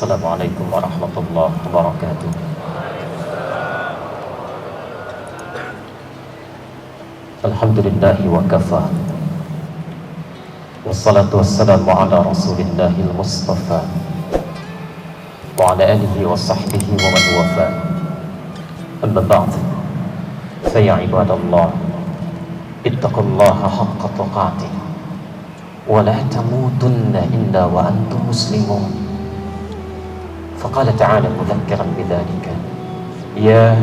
Assalamualaikum warahmatullahi wabarakatuh. Alhamdulillahi wa kafa. Wassalatu wassalamu ala rasulillahil mustafa wa ala alihi wa sahbihi wa man wafa. Amma ba'd. Fa ya ibadallah, ittaqullaha haqqa tuqatih wa la tamutunna illa wa antum muslimun. فقال تعالى مذكرا بذلك: يا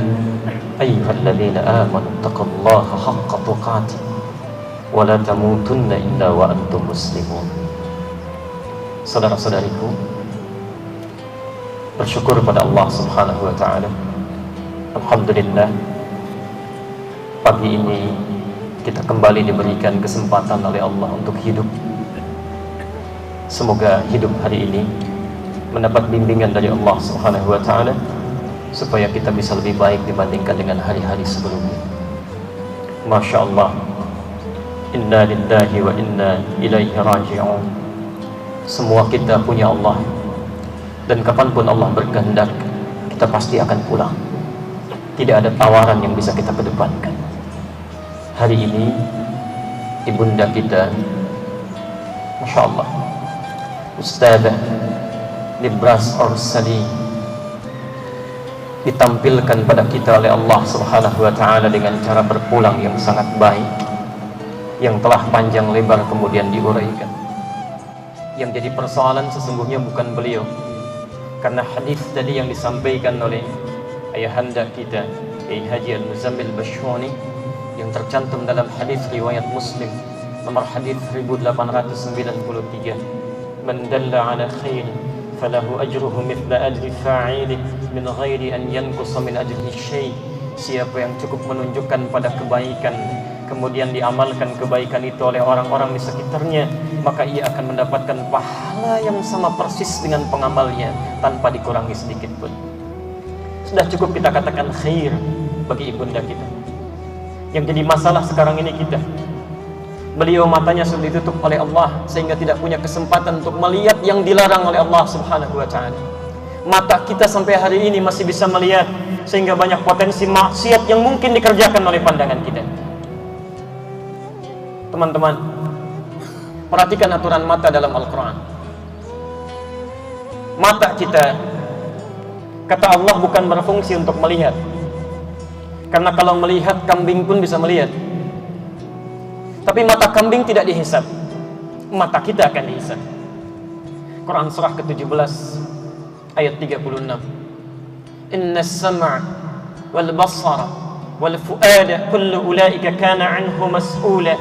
أيها الذين آمنوا اتقوا الله حق تقاته ولا تموتن إلا وأنتم مسلمون. Saudara-saudariku, bersyukur pada Allah Subhanahu wa Ta'ala. Alhamdulillah, pagi ini kita kembali diberikan kesempatan oleh Allah untuk hidup. Semoga hidup hari ini mendapat bimbingan dari Allah Subhanahu wa Ta'ala supaya kita bisa lebih baik dibandingkan dengan hari-hari sebelumnya. Masya Allah, inna lillahi wa inna ilaihi raji'un. Semua kita punya Allah, dan kapanpun Allah berkehendak, kita pasti akan pulang. Tidak ada tawaran yang bisa kita kedepankan. Hari ini ibunda kita, Masya Allah, Ustadzah Nibras Orsali, ditampilkan pada kita oleh Allah Subhanahu wa Ta'ala dengan cara berpulang yang sangat baik, yang telah panjang lebar kemudian diuraikan. Yang jadi persoalan sesungguhnya bukan beliau, karena hadis tadi yang disampaikan oleh ayahanda kita Kiai Haji Al-Muzammil Bashwani yang tercantum dalam hadis riwayat Muslim nomor hadis 1893, man dalla ala khair falahu ajruhu mithla ajri fa'ilih min ghairi an yanqusa min ajrihi syai'. Siapa yang cukup menunjukkan pada kebaikan kemudian diamalkan kebaikan itu oleh orang-orang di sekitarnya, maka ia akan mendapatkan pahala yang sama persis dengan pengamalnya tanpa dikurangi sedikit pun. Sudah cukup kita katakan khair bagi ibunda kita. Yang jadi masalah sekarang ini kita, beliau matanya sudah ditutup oleh Allah sehingga tidak punya kesempatan untuk melihat yang dilarang oleh Allah Subhanahu wa Ta'ala. Mata kita sampai hari ini masih bisa melihat, sehingga banyak potensi maksiat yang mungkin dikerjakan oleh pandangan kita. Teman-teman, perhatikan aturan mata dalam Al-Quran. Mata kita, kata Allah, bukan berfungsi untuk melihat, karena kalau melihat kambing pun bisa melihat. Tapi mata kambing tidak dihisab, mata kita akan dihisab. Quran surah ke-17 ayat 36. Inna as-sam'a wal basara wal fu'ada kullu ulaika kana 'anhu mas'ula.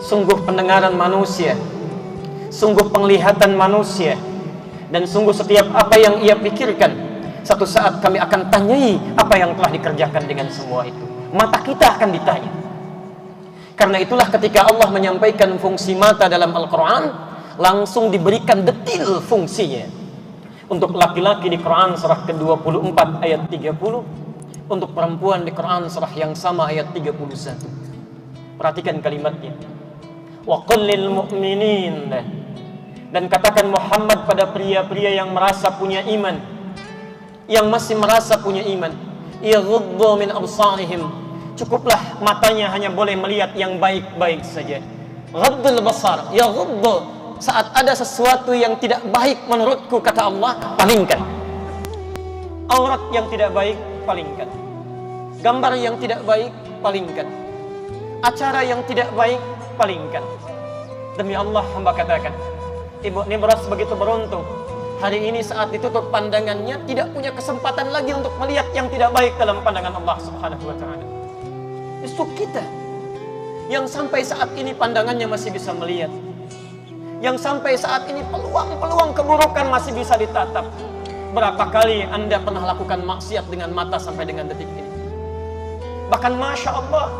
Sungguh pendengaran manusia, sungguh penglihatan manusia, dan sungguh setiap apa yang ia pikirkan, satu saat kami akan tanyai apa yang telah dikerjakan dengan semua itu. Mata kita akan ditanya. Karena itulah ketika Allah menyampaikan fungsi mata dalam Al-Quran, langsung diberikan detil fungsinya. Untuk laki-laki di Quran surah ke-24 ayat 30, untuk perempuan di Quran surah yang sama ayat 31. Perhatikan kalimatnya. Wa qul lil mu'minin, dan katakan Muhammad pada pria-pria yang merasa punya iman, yang masih merasa punya iman, yaghuddu min absarihim, cukuplah matanya hanya boleh melihat yang baik-baik saja. Ghaddul basar, ya ghaddu, saat ada sesuatu yang tidak baik menurutku, kata Allah, palingkan. Aurat yang tidak baik, palingkan. Gambar yang tidak baik, palingkan. Acara yang tidak baik, palingkan. Demi Allah, hamba katakan, Ibu Nibras begitu beruntung. Hari ini saat ditutup pandangannya, tidak punya kesempatan lagi untuk melihat yang tidak baik dalam pandangan Allah Subhanahu wa Ta'ala. Justru kita yang sampai saat ini pandangannya masih bisa melihat, yang sampai saat ini peluang-peluang keburukan masih bisa ditatap. Berapa kali Anda pernah lakukan maksiat dengan mata sampai dengan detik ini? Bahkan Masya Allah,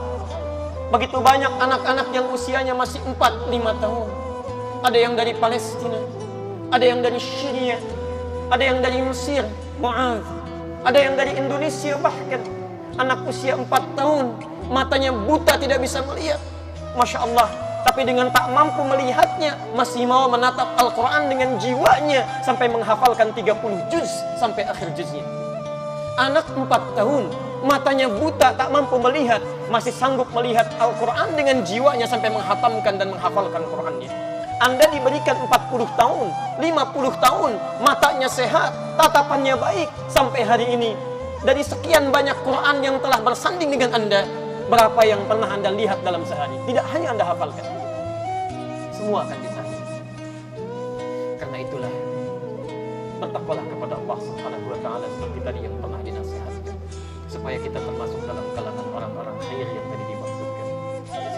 begitu banyak anak-anak yang usianya masih 4-5 tahun. Ada yang dari Palestina, ada yang dari Syria, ada yang dari Mesir, Mu'adz, ada yang dari Indonesia, bahkan anak usia 4 tahun matanya buta, tidak bisa melihat. Masya Allah, tapi dengan tak mampu melihatnya, masih mau menatap Al-Quran dengan jiwanya sampai menghafalkan 30 juz sampai akhir juznya. Anak 4 tahun, matanya buta, tak mampu melihat, masih sanggup melihat Al-Quran dengan jiwanya sampai menghatamkan dan menghafalkan Qurannya. Anda diberikan 40 tahun, 50 tahun, matanya sehat, tatapannya baik, sampai hari ini. Dari sekian banyak Quran yang telah bersanding dengan Anda, berapa yang pernah Anda lihat dalam sehari? Tidak hanya Anda hafalkan, semua akan ditanya. Karena itulah, bertakwalah kepada Allah Subhanahu wa Ta'ala seperti tadi yang pernah dinasihatkan, supaya kita termasuk dalam kalangan orang-orang khair yang tadi dimaksudkan.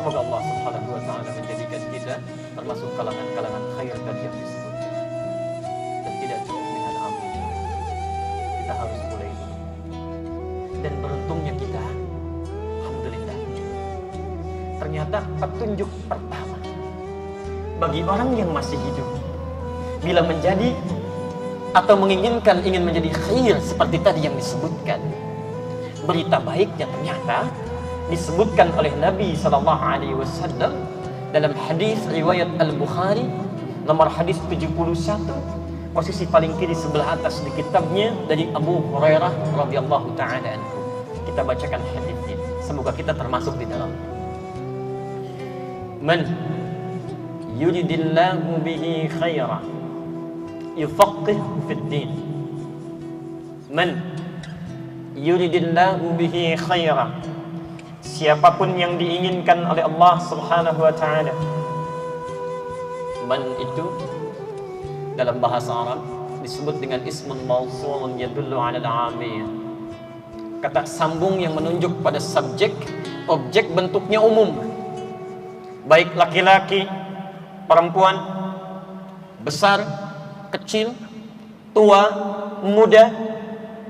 Semoga Allah Subhanahu wa Ta'ala menjadikan kita termasuk kalangan-kalangan khair tadi yang disebutkan. Dan tidak cukup dengan amin, kita harus mulai dulu. Dan beruntungnya kita, alhamdulillah, ternyata petunjuk pertama bagi orang yang masih hidup bila menjadi atau menginginkan ingin menjadi khair seperti tadi yang disebutkan, berita baiknya ternyata disebutkan oleh Nabi SAW dalam hadis riwayat Al-Bukhari nomor hadis 71, posisi paling kiri sebelah atas di kitabnya, dari Abu Hurairah radhiyallahu ta'ala anhu. Kita bacakan hadis ini, semoga kita termasuk di dalam. Man yuridillahu bihi khaira yufaqqihhu fid din. Man yuridillahu bihi khaira, siapapun yang diinginkan oleh Allah Subhanahu wa Ta'ala. Man itu dalam bahasa Arab disebut dengan ismun mausulun yadullu 'ala al-'amiyah. Kata sambung yang menunjuk pada subjek, objek, bentuknya umum. Baik laki-laki, perempuan, besar, kecil, tua, muda,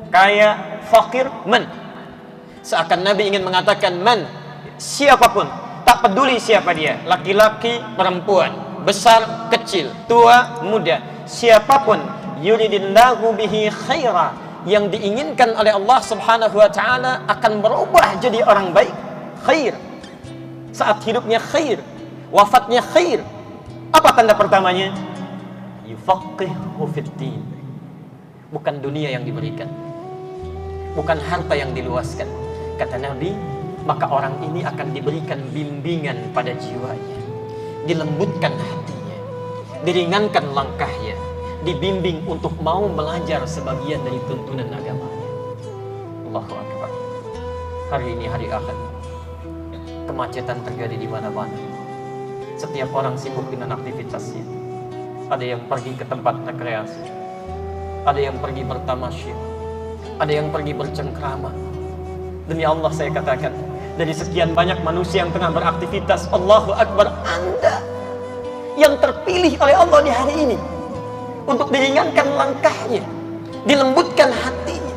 kaya, fakir, man. Seakan Nabi ingin mengatakan man, siapapun, tak peduli siapa dia, laki-laki, perempuan, besar, kecil, tua, muda, siapapun, yuridillahu bihi khaira, yang diinginkan oleh Allah Subhanahu wa Ta'ala akan berubah jadi orang baik, khair. Saat hidupnya khair, wafatnya khair. Apa tanda pertamanya? Yufaqqihhu fid din. Bukan dunia yang diberikan, bukan harta yang diluaskan. Kata Nabi, maka orang ini akan diberikan bimbingan pada jiwanya, dilembutkan hatinya, diringankan langkahnya, dibimbing untuk mau belajar sebagian dari tuntunan agamanya. Allahu Akbar. Hari ini hari Ahad, kemacetan terjadi di mana-mana. Setiap orang sibuk dengan aktivitasnya. Ada yang pergi ke tempat rekreasi, ada yang pergi bertamasya, ada yang pergi bercengkrama. Demi Allah saya katakan, dari sekian banyak manusia yang tengah beraktivitas, Allahu Akbar, Anda yang terpilih oleh Allah di hari ini untuk diringankan langkahnya, dilembutkan hatinya,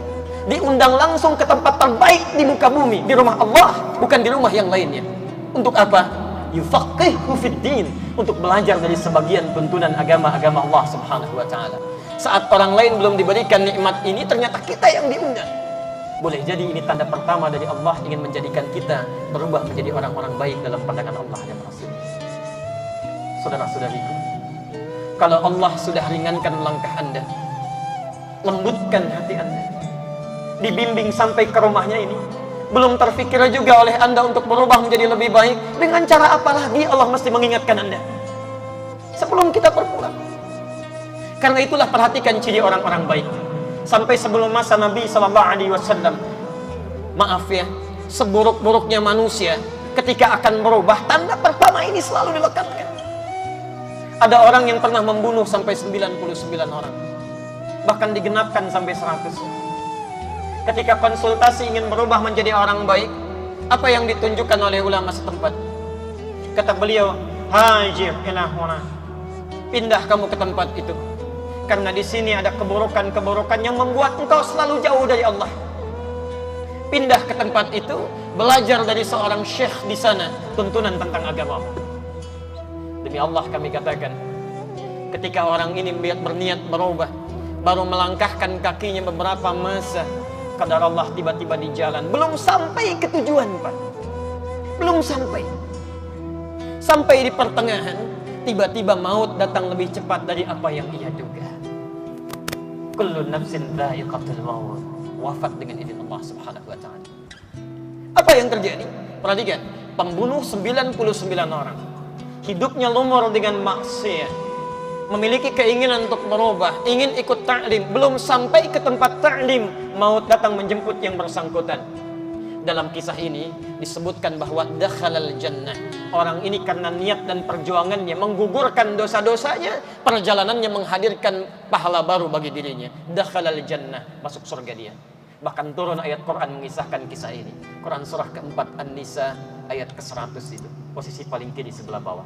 diundang langsung ke tempat terbaik di muka bumi, di rumah Allah, bukan di rumah yang lainnya. Untuk apa? Yufaqqihhu fid din, untuk belajar dari sebagian tuntunan agama-agama Allah Subhanahu wa Ta'ala. Saat orang lain belum diberikan nikmat ini, ternyata kita yang diundang. Boleh jadi ini tanda pertama dari Allah ingin menjadikan kita berubah menjadi orang-orang baik dalam pandangan Allah dan Rasul. Saudara-saudariku, kalau Allah sudah ringankan langkah Anda, lembutkan hati Anda, dibimbing sampai ke rumahnya ini, belum terfikir juga oleh Anda untuk berubah menjadi lebih baik, dengan cara apa lagi Allah mesti mengingatkan Anda sebelum kita berpulang? Karena itulah perhatikan ciri orang-orang baik. Sampai sebelum masa Nabi SAW, maaf ya, seburuk-buruknya manusia ketika akan berubah, tanda pertama ini selalu dilekatkan. Ada orang yang pernah membunuh sampai 99 orang, bahkan digenapkan sampai 100. Ketika konsultasi ingin berubah menjadi orang baik, apa yang ditunjukkan oleh ulama setempat? Kata beliau, hajir ila huna, pindah kamu ke tempat itu, karena di sini ada keburukan-keburukan yang membuat engkau selalu jauh dari Allah. Pindah ke tempat itu, belajar dari seorang syekh di sana tuntunan tentang agama. Demi Allah kami katakan, ketika orang ini berniat berubah, baru melangkahkan kakinya beberapa masa, kadar Allah tiba-tiba di jalan, belum sampai ke tujuan Pak, belum sampai. Sampai di pertengahan, tiba-tiba maut datang lebih cepat dari apa yang ia duga. Kullu nafsin dha'iqatul maut. Wafat dengan izin Allah Subhanahu wa taala. Apa yang terjadi? Perhatikan, pembunuh 99 orang. Hidupnya lumur dengan maksiat. Memiliki keinginan untuk berubah, ingin ikut ta'lim, belum sampai ke tempat ta'lim, maut datang menjemput yang bersangkutan. Dalam kisah ini disebutkan bahwa dakhalal jannah. Orang ini karena niat dan perjuangannya menggugurkan dosa-dosanya, perjalanannya menghadirkan pahala baru bagi dirinya. Dakhalal jannah, masuk surga dia. Bahkan turun ayat Quran mengisahkan kisah ini. Quran surah keempat An-Nisa ayat ke-100 itu. Posisi paling kiri sebelah bawah.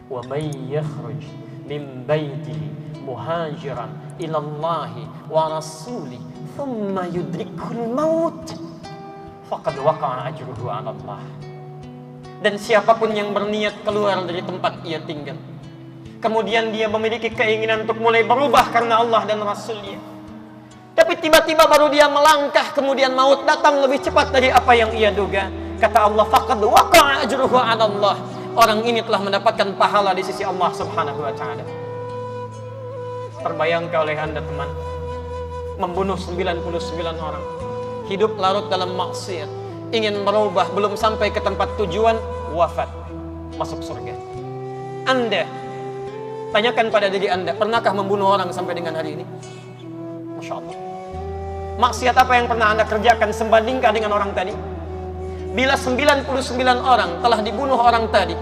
Wa may yakhruj min baitihi muhajiran ila Allahi wa rasuli thumma yudrikul maut faqad waqa'a ajruhu 'ala Allah. Dan siapapun yang berniat keluar dari tempat ia tinggal, kemudian dia memiliki keinginan untuk mulai berubah karena Allah dan Rasulnya, tapi tiba-tiba baru dia melangkah, kemudian maut datang lebih cepat dari apa yang ia duga. Kata Allah, faqad waqa'a ajruhu 'ala Allah. Orang ini telah mendapatkan pahala di sisi Allah Subhanahu wa taala. Terbayangkan oleh Anda teman, membunuh 99 orang, hidup larut dalam maksiat, ingin berubah, belum sampai ke tempat tujuan, wafat, masuk surga. Anda tanyakan pada diri Anda, pernahkah membunuh orang sampai dengan hari ini? Masya Allah. Maksiat apa yang pernah Anda kerjakan sebandingkah dengan orang tadi? Bila 99 orang telah dibunuh orang tadi,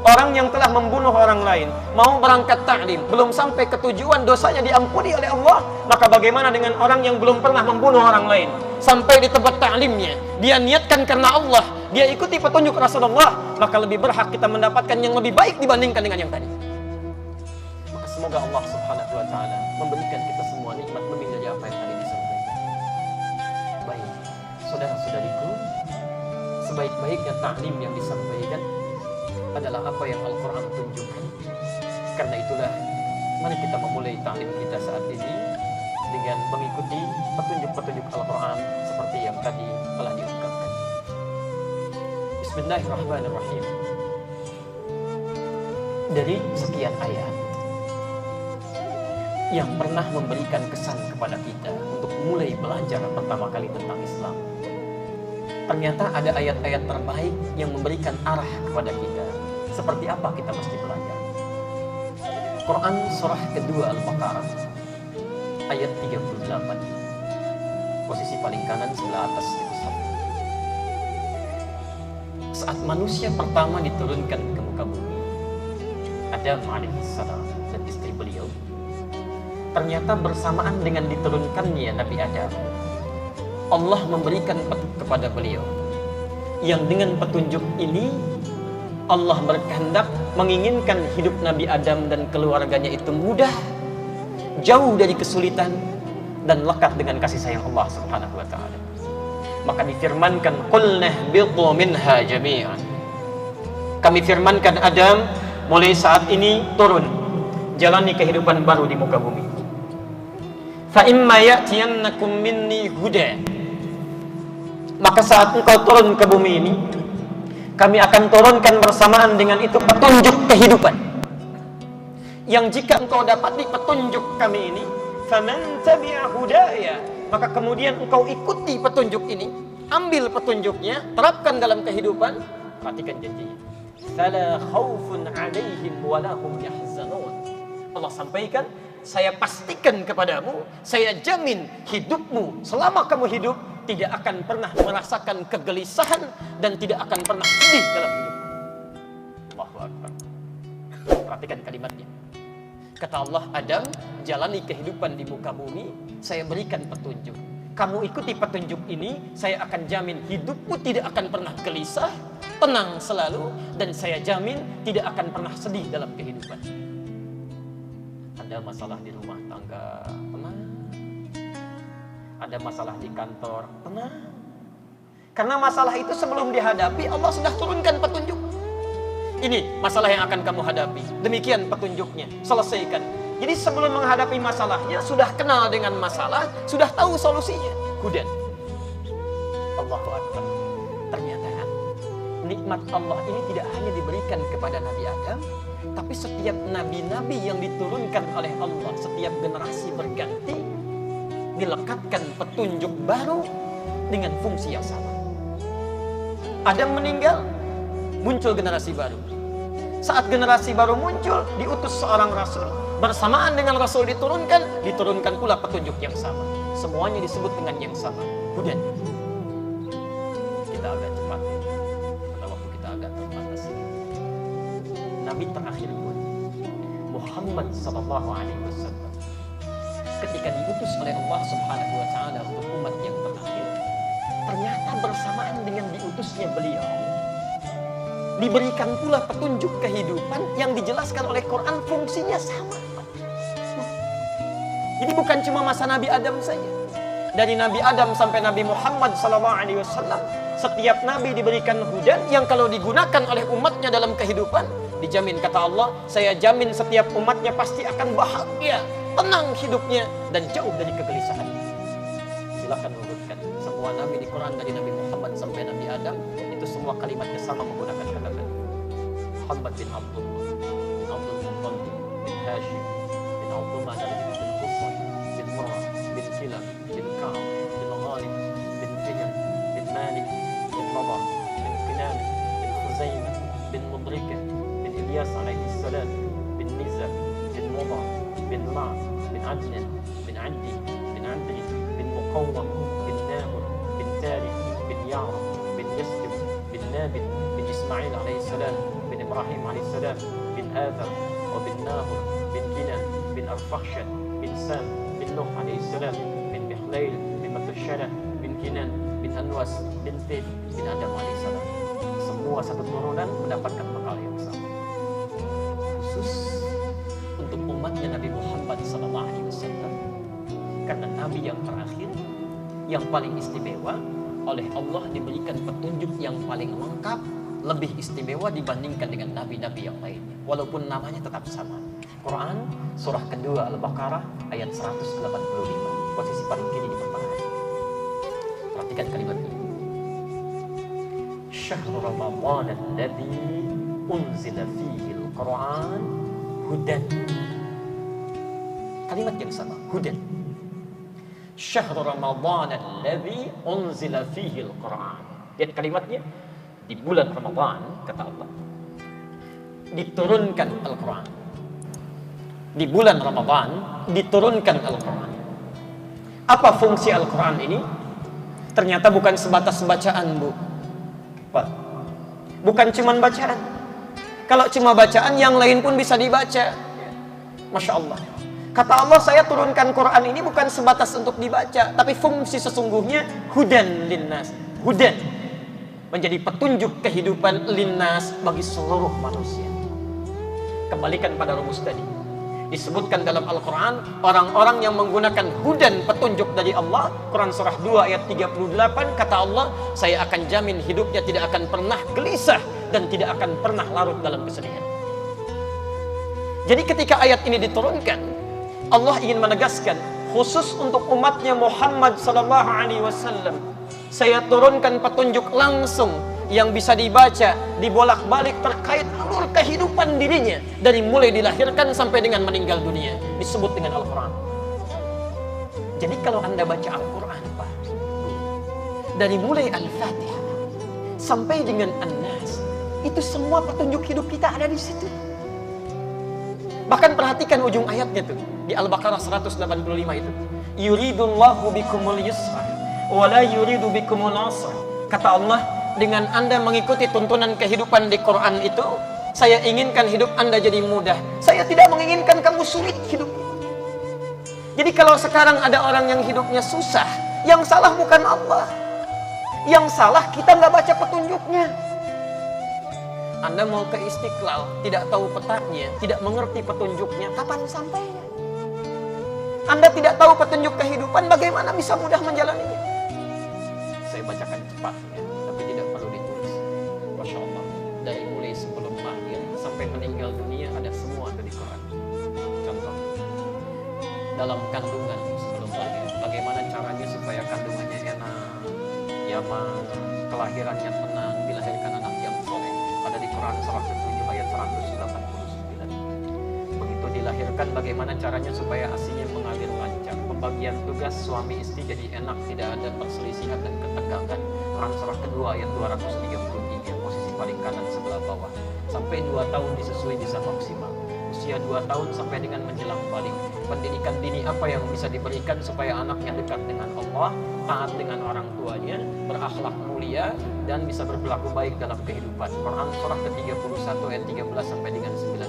orang yang telah membunuh orang lain mau berangkat ta'lim, belum sampai ke tujuan, dosanya diampuni oleh Allah, maka bagaimana dengan orang yang belum pernah membunuh orang lain? Sampai di tempat ta'limnya, dia niatkan karena Allah, dia ikuti petunjuk Rasulullah, maka lebih berhak kita mendapatkan yang lebih baik dibandingkan dengan yang tadi. Maka semoga Allah Subhanahu wa taala memberikan kita semua nikmat lebih dari apa yang tadi disampaikan. Baik, saudara-saudariku, sebaik-baiknya ta'lim yang disampaikan adalah apa yang Al-Quran tunjukkan. Karena itulah, mari kita memulai ta'lim kita saat ini dengan mengikuti petunjuk-petunjuk Al-Quran seperti yang tadi telah diungkapkan. Bismillahirrahmanirrahim. Dari sekian ayat yang pernah memberikan kesan kepada kita untuk mulai belajar pertama kali tentang Islam, ternyata ada ayat-ayat terbaik yang memberikan arah kepada kita. Seperti apa kita mesti belajar. Quran surah kedua Al-Baqarah ayat 38. Posisi paling kanan sebelah atas di mushaf. Saat manusia pertama diturunkan ke muka bumi, Adam alaihissalam dan istri beliau, ternyata bersamaan dengan diturunkannya Nabi Adam, Allah memberikan petunjuk kepada beliau, yang dengan petunjuk ini Allah berkehendak menginginkan hidup Nabi Adam dan keluarganya itu mudah, jauh dari kesulitan, dan lekat dengan kasih sayang Allah Subhanahu wa taala. Maka difirmankan, qulna ihbitu minha jami'an. Kami firmankan Adam, mulai saat ini turun, jalani kehidupan baru di muka bumi. Fa imma ya'tiyannakum minni huda. Maka saat engkau turun ke bumi ini, kami akan turunkan bersamaan dengan itu petunjuk kehidupan. Yang jika engkau dapati petunjuk kami ini, faman tabi'a hudaya, maka kemudian engkau ikuti petunjuk ini, ambil petunjuknya, terapkan dalam kehidupan. Perhatikan janjinya. Fala khaufun 'alaihim wa lahum yahzanun. Allah sampaikan, saya pastikan kepadamu, saya jamin hidupmu selama kamu hidup tidak akan pernah merasakan kegelisahan dan tidak akan pernah sedih dalam hidup. Allahu Akbar. Perhatikan kalimatnya. Kata Allah, Adam, jalani kehidupan di muka bumi, saya berikan petunjuk. Kamu ikuti petunjuk ini, saya akan jamin hidupmu tidak akan pernah gelisah, tenang selalu, dan saya jamin tidak akan pernah sedih dalam kehidupan. Ada masalah di rumah tangga, tenang. Ada masalah di kantor, tenang. Karena masalah itu sebelum dihadapi, Allah sudah turunkan petunjuk. Ini masalah yang akan kamu hadapi. Demikian petunjuknya, selesaikan. Jadi sebelum menghadapi masalahnya, sudah kenal dengan masalah, sudah tahu solusinya. Hudan. Allahu Akbar. Ternyata nikmat Allah ini tidak hanya diberikan kepada Nabi Adam, tapi setiap nabi-nabi yang diturunkan oleh Allah, setiap generasi berganti, dilekatkan petunjuk baru dengan fungsi yang sama. Adam meninggal, muncul generasi baru. Saat generasi baru muncul, diutus seorang rasul. Bersamaan dengan rasul diturunkan pula petunjuk yang sama. Semuanya disebut dengan yang sama, hudan. Kita agak cepat, karena waktu kita agak terbatas. Nabi terakhir pun, Muhammad sallallahu alaihi wasallam, ketika diutus oleh Allah Subhanahu wa taala untuk umat yang terakhir, ternyata bersamaan dengan diutusnya beliau, diberikan pula petunjuk kehidupan yang dijelaskan oleh Quran, fungsinya sama. Jadi bukan cuma masa Nabi Adam saja. Dari Nabi Adam sampai Nabi Muhammad SAW, setiap Nabi diberikan hudan yang kalau digunakan oleh umatnya dalam kehidupan, dijamin kata Allah, saya jamin setiap umatnya pasti akan bahagia, tenang hidupnya, dan jauh dari kegelisahan. Silakan urutkan semua Nabi di Quran dari Nabi Muhammad sampai Nabi Adam, itu semua kalimatnya sama menggunakan kata Muhammad bin Abdullah, bin Abdul Muttalib, bin Hashim, bin Abdullah bin Qusay, bin Murrah, bin Kilab, bin Ka'ab, bin Ghalib, bin Fihr, bin Malik, bin Nadar, bin Kinan, bin Khuzaimah, bin Mudrikah, bin Ilyas alaihi salam, bin Nizar, bin Mudar, bin Ma', bin Adnan, bin Adi, bin Adri, bin Muqawwam, bin Nahur, bin Tarikh, bin Ya'rab, bin Yasjub, bin Nabit, bin Ismail alaihi salam, Ibrahim alaihissalam, bin Adar, bin Nahur, bin Kinan, bin Arfakhshad, bin Sam, bin Nuh alaihissalam, bin Mihlail, bin Matushana, bin Kinan, bin Anwas, bin Tid, bin Adam alaihissalam. Semua satu turunan mendapatkan bekal yang sama. Khusus untuk umatnya Nabi Muhammad SAW, karena Nabi yang terakhir, yang paling istimewa, oleh Allah diberikan petunjuk yang paling lengkap, lebih istimewa dibandingkan dengan nabi-nabi yang lainnya, walaupun namanya tetap sama. Quran surah kedua Al-Baqarah ayat 185, posisi paling kiri di pertengahan. Perhatikan kalimat ini. Syahrul Ramadan alladzi unzila fihi al-Quran hudan. Kalimat yang sama, hudan. Syahrul Ramadan alladzi unzila fihi al-Quran. Lihat kalimatnya. Di bulan Ramadan, kata Allah, diturunkan Al-Quran. Di bulan Ramadan diturunkan Al-Quran. Apa fungsi Al-Quran ini? Ternyata bukan sebatas bacaan, Bu. Pak, bukan cuma bacaan. Kalau cuma bacaan, yang lain pun bisa dibaca. Masya Allah. Kata Allah, saya turunkan Quran ini bukan sebatas untuk dibaca, tapi fungsi sesungguhnya hudan linnas. Hudan, menjadi petunjuk kehidupan linnas bagi seluruh manusia. Kembalikan pada rumus tadi. Disebutkan dalam Al-Quran, orang-orang yang menggunakan hudan, petunjuk dari Allah. Quran surah 2 ayat 38, kata Allah, saya akan jamin hidupnya tidak akan pernah gelisah dan tidak akan pernah larut dalam kesedihan. Jadi ketika ayat ini diturunkan, Allah ingin menegaskan, khusus untuk umatnya Muhammad SAW, saya turunkan petunjuk langsung yang bisa dibaca, dibolak-balik terkait alur kehidupan dirinya dari mulai dilahirkan sampai dengan meninggal dunia, disebut dengan Al-Quran. Jadi kalau Anda baca Al-Quran, Pak, dari mulai Al-Fatihah sampai dengan An-Nas, itu semua petunjuk hidup kita ada di situ. Bahkan perhatikan ujung ayatnya tuh di Al-Baqarah 185 itu. Yuridullahu bikumul yusra wala yuridu bikumul usra. Kata Allah, dengan Anda mengikuti tuntunan kehidupan di Quran itu, saya inginkan hidup Anda jadi mudah. Saya tidak menginginkan kamu sulit hidup. Jadi kalau sekarang ada orang yang hidupnya susah, yang salah bukan Allah. Yang salah kita nggak baca petunjuknya. Anda mau ke Istiqlal, tidak tahu petanya, tidak mengerti petunjuknya, kapan sampainya? Anda tidak tahu petunjuk kehidupan, bagaimana bisa mudah menjalaninya? Saya bacakan cepat ya, tapi tidak perlu ditulis. Masya Allah, dari mulai sebelum lahir sampai meninggal dunia ada semua di Quran. Contoh, dalam kandungan sebelum lahir, bagaimana caranya supaya kandungannya enak, nyaman, kelahirannya tenang, dilahirkan anak yang Quran surah ke-7 ayat 189. Begitu dilahirkan, bagaimana caranya supaya ASINya mengalir lancar. Pembagian tugas suami istri jadi enak, tidak ada perselisihan dan ketegangan. Quran surah kedua ayat 233, posisi paling kanan sebelah bawah. Sampai 2 tahun disusui bisa maksimal. Usia 2 tahun sampai dengan menjelang balik. Pendidikan dini apa yang bisa diberikan supaya anaknya dekat dengan Allah, taat dengan orang tuanya, berakhlak mulia, dan bisa berperilaku baik dalam kehidupan. Quran surah ke-31 ayat 13 sampai dengan 19.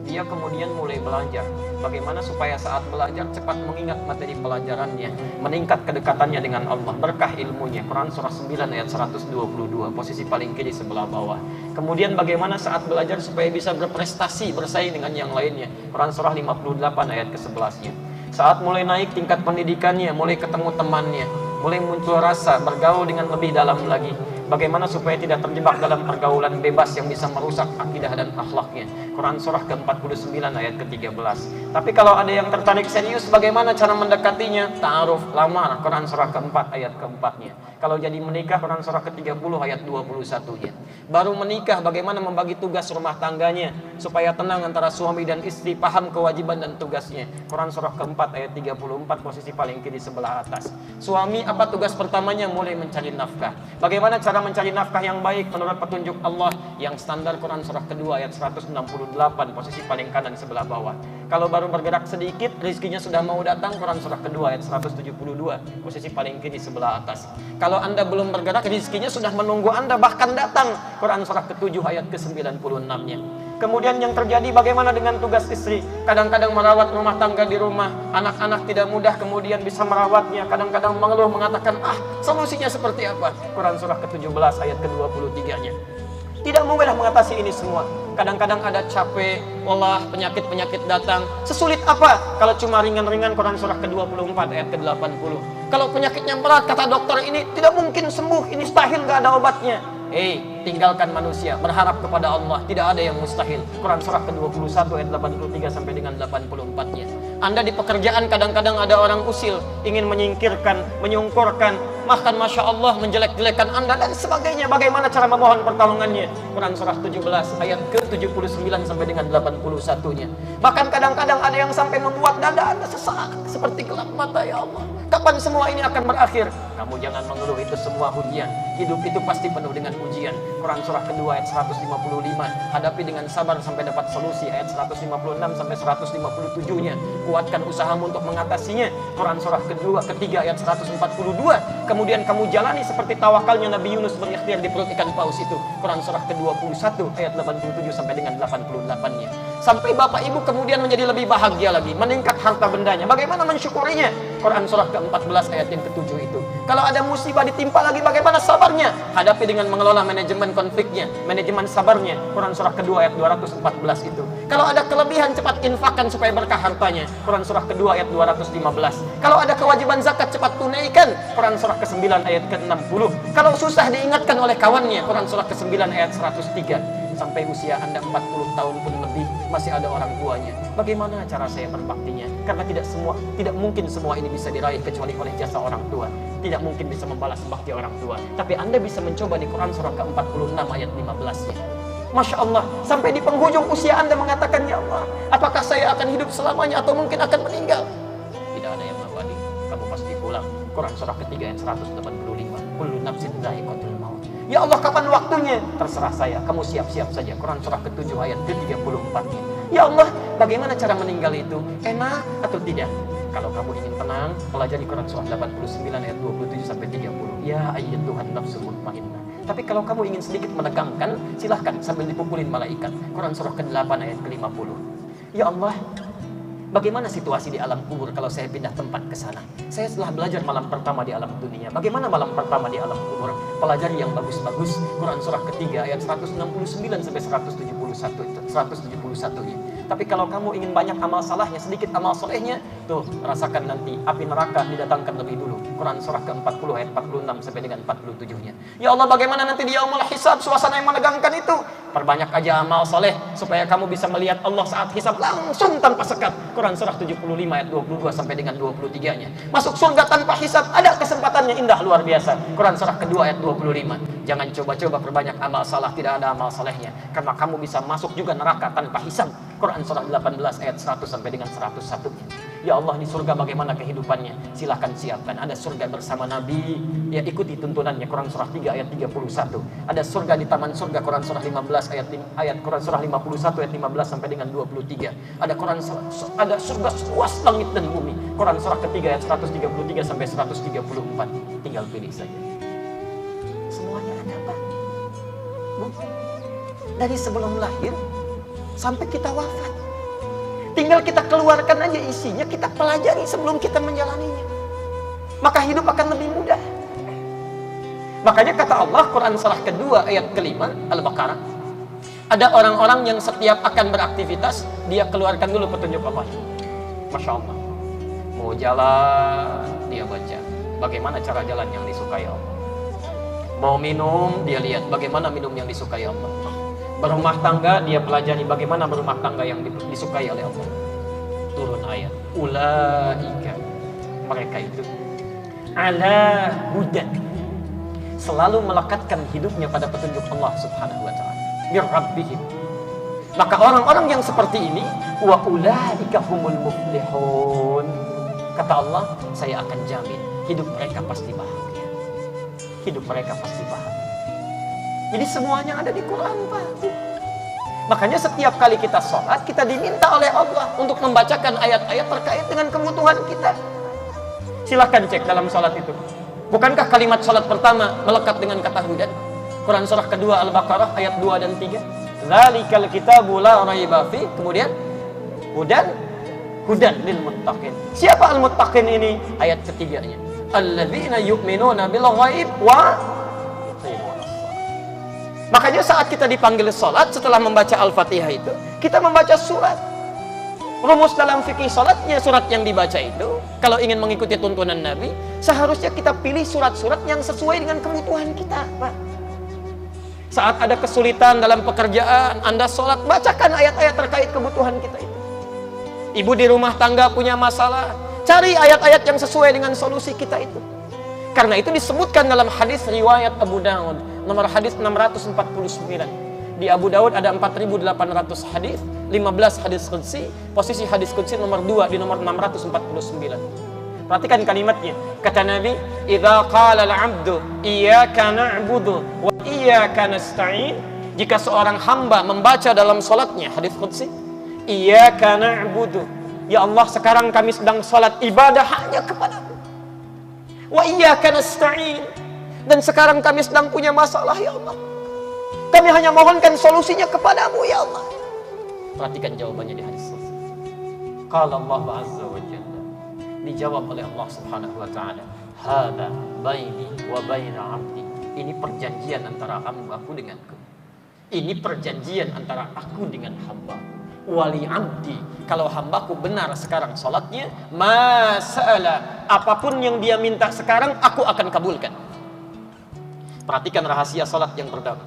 Dia kemudian mulai belajar bagaimana supaya saat belajar cepat mengingat materi pelajarannya, meningkat kedekatannya dengan Allah, berkah ilmunya. Quran surah 9 ayat 122, posisi paling kiri sebelah bawah. Kemudian bagaimana saat belajar supaya bisa berprestasi, bersaing dengan yang lainnya. Quran surah 58 ayat ke-11-nya. Saat mulai naik tingkat pendidikannya, mulai ketemu temannya, mulai muncul rasa bergaul dengan lebih dalam lagi. Bagaimana supaya tidak terjebak dalam pergaulan bebas yang bisa merusak akidah dan akhlaknya. Quran surah ke-49 ayat ke-13. Tapi kalau ada yang tertarik serius, bagaimana cara mendekatinya? Ta'aruf, lamar. Quran surah ke-4 ayat ke-4-nya. Kalau jadi menikah, Quran surah ke-30 ayat 21-nya. Baru menikah, bagaimana membagi tugas rumah tangganya supaya tenang antara suami dan istri, paham kewajiban dan tugasnya. Quran surah ke-4 ayat 34, posisi paling kiri sebelah atas. Suami, apa tugas pertamanya? Mulai mencari nafkah. Bagaimana cara mencari nafkah yang baik menurut petunjuk Allah yang standar? Quran surah kedua ayat 168, posisi paling kanan sebelah bawah. Kalau baru bergerak sedikit, rezekinya sudah mau datang. Quran surah kedua ayat 172, posisi paling kiri sebelah atas. Kalau Anda belum bergerak, rezekinya sudah menunggu Anda, bahkan datang. Quran surah ke-7 ayat ke-96-nya. Kemudian yang terjadi bagaimana dengan tugas istri? Kadang-kadang merawat rumah tangga di rumah, anak-anak tidak mudah kemudian bisa merawatnya. Kadang-kadang mengeluh mengatakan, solusinya seperti apa? Quran surah ke-17 ayat ke-23-nya. Tidak mudah mengatasi ini semua. Kadang-kadang ada capek, lelah, penyakit-penyakit datang. Sesulit apa? Kalau cuma ringan-ringan, Quran surah ke-24 ayat ke-80. Kalau penyakitnya berat, kata dokter, ini tidak mungkin sembuh, ini mustahil, gak ada obatnya. Tinggalkan manusia, berharap kepada Allah, tidak ada yang mustahil. Quran surah ke-21 ayat 83 sampai dengan 84-nya. Anda di pekerjaan kadang-kadang ada orang usil, ingin menyingkirkan, menyungkurkan, bahkan Masya Allah menjelek-jelekan Anda dan sebagainya. Bagaimana cara memohon pertolongannya? Quran surah 17 ayat ke-79 sampai dengan 81-nya. Bahkan kadang-kadang ada yang sampai membuat dada Anda sesak seperti gelap mata. Ya Allah, kapan semua ini akan berakhir? Kamu jangan mengeluh, itu semua ujian. Hidup itu pasti penuh dengan ujian. Quran surah kedua ayat 155, hadapi dengan sabar sampai dapat solusi. Ayat 156 sampai 157-nya, kuatkan usahamu untuk mengatasinya. Quran surah ketiga ayat 142, kemudian kamu jalani seperti tawakalnya Nabi Yunus berikhtiar di perut ikan paus itu. Quran surah ke-21 ayat 87 sampai dengan 88-nya. Sampai bapak ibu kemudian menjadi lebih bahagia lagi, meningkat harta bendanya. Bagaimana mensyukurinya? Quran surah ke-14 ayat yang ke-7 itu. Kalau ada musibah ditimpa lagi, bagaimana sabarnya? Hadapi dengan mengelola manajemen konfliknya, manajemen sabarnya. Quran surah kedua ayat 214 itu. Kalau ada kelebihan, cepat infakkan supaya berkah hartanya. Quran surah kedua ayat 215. Kalau ada kewajiban zakat, cepat tunaikan. Quran surah ke-9 ayat ke-60. Kalau susah, diingatkan oleh kawannya. Quran surah ke-9 ayat 103. Sampai usia Anda 40 tahun pun lebih, masih ada orang tuanya. Bagaimana cara saya berbaktinya? Karena tidak mungkin semua ini bisa diraih kecuali oleh jasa orang tua. Tidak mungkin bisa membalas bakti orang tua. Tapi Anda bisa mencoba di Quran surah ke-46 ayat 15-nya. Masya Allah, sampai di penghujung usia Anda mengatakan, ya Allah, apakah saya akan hidup selamanya atau mungkin akan meninggal? Tidak ada yang mengabadi, kamu pasti pulang. Quran surah ketiga ayat 185. Kullu nafsin dha'iqatul maut. Ya Allah, kapan waktunya? Terserah saya, kamu siap-siap saja. Quran surah ke-7 ayat ke-34-nya. Ya Allah, bagaimana cara meninggal itu? Enak atau tidak? Kalau kamu ingin tenang, pelajari Quran surah 89 ayat 27 sampai 30. Ya ayyatuhan nafsul mutmainnah. Tapi kalau kamu ingin sedikit menegangkan, silahkan sambil dipukulin malaikat. Quran surah ke-8 ayat ke-50. Ya Allah, bagaimana situasi di alam kubur kalau saya pindah tempat ke sana? Saya setelah belajar malam pertama di alam dunia. Bagaimana malam pertama di alam kubur? Pelajari yang bagus-bagus. Quran surah ketiga ayat 169 sampai 171 itu. 171-nya. Tapi kalau kamu ingin banyak amal salahnya, sedikit amal solehnya, tuh rasakan nanti api neraka didatangkan lebih dulu. Quran surah ke-40 ayat 46 sampai dengan 47-nya. Ya Allah, bagaimana nanti di yaumul hisab, suasana yang menegangkan itu? Perbanyak aja amal soleh supaya kamu bisa melihat Allah saat hisab langsung tanpa sekat. Quran surah 75 ayat 22 sampai dengan 23-nya. Masuk surga tanpa hisab, ada kesempatannya indah luar biasa. Quran surah kedua ayat 25. Jangan coba-coba perbanyak amal salah, tidak ada amal salehnya, karena kamu bisa masuk juga neraka tanpa hisab. Quran surah 18 ayat 100 sampai dengan 101. Ya Allah, di surga bagaimana kehidupannya? Silahkan siapkan. Ada surga bersama Nabi, ya ikuti tuntunannya. Quran surah 3 ayat 31. Ada surga di taman surga. Quran surah 15 ayat Quran surah 51 ayat 15 sampai dengan 23. Ada surga seluas langit dan bumi. Quran surah ketiga ayat 133 sampai 134. Tinggal pilih saja. Semuanya ada, Pak. Bu, dari sebelum lahir sampai kita wafat, tinggal kita keluarkan aja isinya, kita pelajari sebelum kita menjalaninya, maka hidup akan lebih mudah. Makanya kata Allah, Quran surah kedua ayat kelima, Al-Baqarah, ada orang-orang yang setiap akan beraktivitas, dia keluarkan dulu petunjuk Allah. Masya Allah, mau jalan, dia baca bagaimana cara jalan yang disukai Allah. Mau minum, dia lihat bagaimana minum yang disukai Allah. Berumah tangga, dia pelajari bagaimana berumah tangga yang disukai oleh Allah. Turun ayat, ulaika, mereka itu ala hudan, selalu melekatkan hidupnya pada petunjuk Allah subhanahu wa ta'ala, bir rabbihim. Maka orang-orang yang seperti ini, wa ulaika humul muflihun, kata Allah, saya akan jamin hidup mereka pasti bahagia. Hidup mereka pasti bahagia. Jadi semuanya ada di Quran, Pak. Makanya setiap kali kita sholat, kita diminta oleh Allah untuk membacakan ayat-ayat terkait dengan kebutuhan kita. Silahkan cek dalam sholat itu. Bukankah kalimat sholat pertama melekat dengan kata hudan? Quran surah kedua Al-Baqarah ayat 2 dan 3. Dzalikal kitabu la raiba fi. Kemudian hudan lil muttaqin. Siapa al-muttaqin ini? Ayat ketiganya. Alladzina yu'minuna bil ghaib wa yuqimuna shalah. Makanya saat kita dipanggil salat, setelah membaca Al-Fatihah itu, kita membaca surat. Rumus dalam fikih salatnya surat yang dibaca itu, kalau ingin mengikuti tuntunan Nabi, seharusnya kita pilih surat-surat yang sesuai dengan kebutuhan kita, Pak. Saat ada kesulitan dalam pekerjaan, Anda salat, bacakan ayat-ayat terkait kebutuhan kita itu. Ibu di rumah tangga punya masalah, cari ayat-ayat yang sesuai dengan solusi kita itu. Karena itu disebutkan dalam hadis riwayat Abu Daud, nomor hadis 649. Di Abu Daud ada 4.800 hadis, 15 hadis qudsi, posisi hadis qudsi nomor 2 di nomor 649. Perhatikan kalimatnya. Kata Nabi, "Idza qala al-'abdu iyyaka na'budu wa iyyaka nasta'in." Jika seorang hamba membaca dalam salatnya hadis qudsi, "Iyyaka na'budu." Ya Allah, sekarang kami sedang salat ibadah hanya kepadamu. Wa iyyaka nasta'in. Dan sekarang kami sedang punya masalah, ya Allah. Kami hanya mohonkan solusinya kepadamu, ya Allah. Perhatikan jawabannya di hadis ini. Qala Allah azza wa jalla. Dijawab oleh Allah subhanahu wa ta'ala. Hada baini wa baina 'abdi. Ini perjanjian antara hambaku denganku. Ini perjanjian antara aku dengan hamba. Wali abdi, kalau hambaku benar sekarang sholatnya, masalah apapun yang dia minta sekarang, aku akan kabulkan. Perhatikan rahasia sholat yang pertama.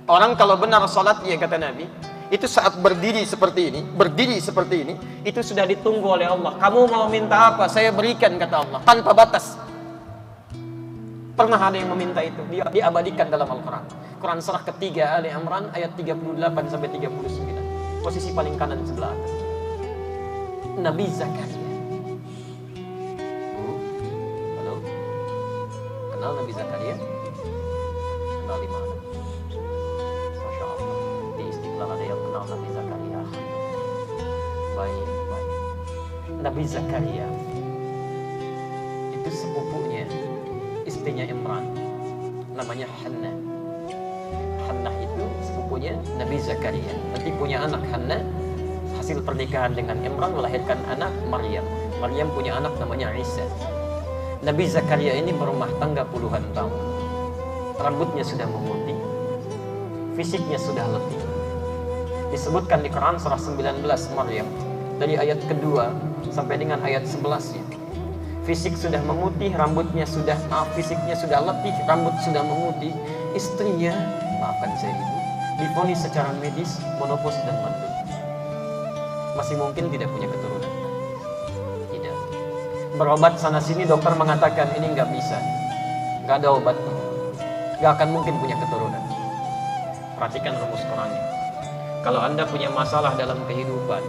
Orang kalau benar sholatnya, kata Nabi, itu saat berdiri seperti ini, itu sudah ditunggu oleh Allah. Kamu mau minta apa? Saya berikan, kata Allah, tanpa batas. Pernah ada yang meminta itu, dia diabadikan dalam Al-Quran. Quran surah ketiga Ali Imran ayat 38 sampai 39. Posisi paling kanan sebelah atas. Nabi Zakaria. Halo? Kenal Nabi Zakaria? Kenal di mana? Masya Allah. Di Istiqlal ada yang kenal Nabi Zakaria. Baik. Nabi Zakaria itu sepupunya istrinya Imran, namanya Hannah. Hannah itu sepupunya Nabi Zakaria. Nanti punya anak Hannah, hasil pernikahan dengan Imran melahirkan anak Maryam. Maryam punya anak namanya Isa. Nabi Zakaria ini berumah tangga puluhan tahun. Rambutnya sudah memutih, fisiknya sudah letih. Disebutkan di Quran surah 19 Maryam, dari ayat kedua sampai dengan ayat 11-nya. Fisik sudah memutih, rambutnya sudah, fisiknya sudah letih, rambut sudah memutih. Istrinya, maafkan saya ibu, divonis secara medis menopause dan mandul. Masih mungkin tidak punya keturunan. Tidak. Berobat sana sini, dokter mengatakan ini nggak bisa, nggak ada obatnya, nggak akan mungkin punya keturunan. Perhatikan rumus Qurannya. Kalau Anda punya masalah dalam kehidupan,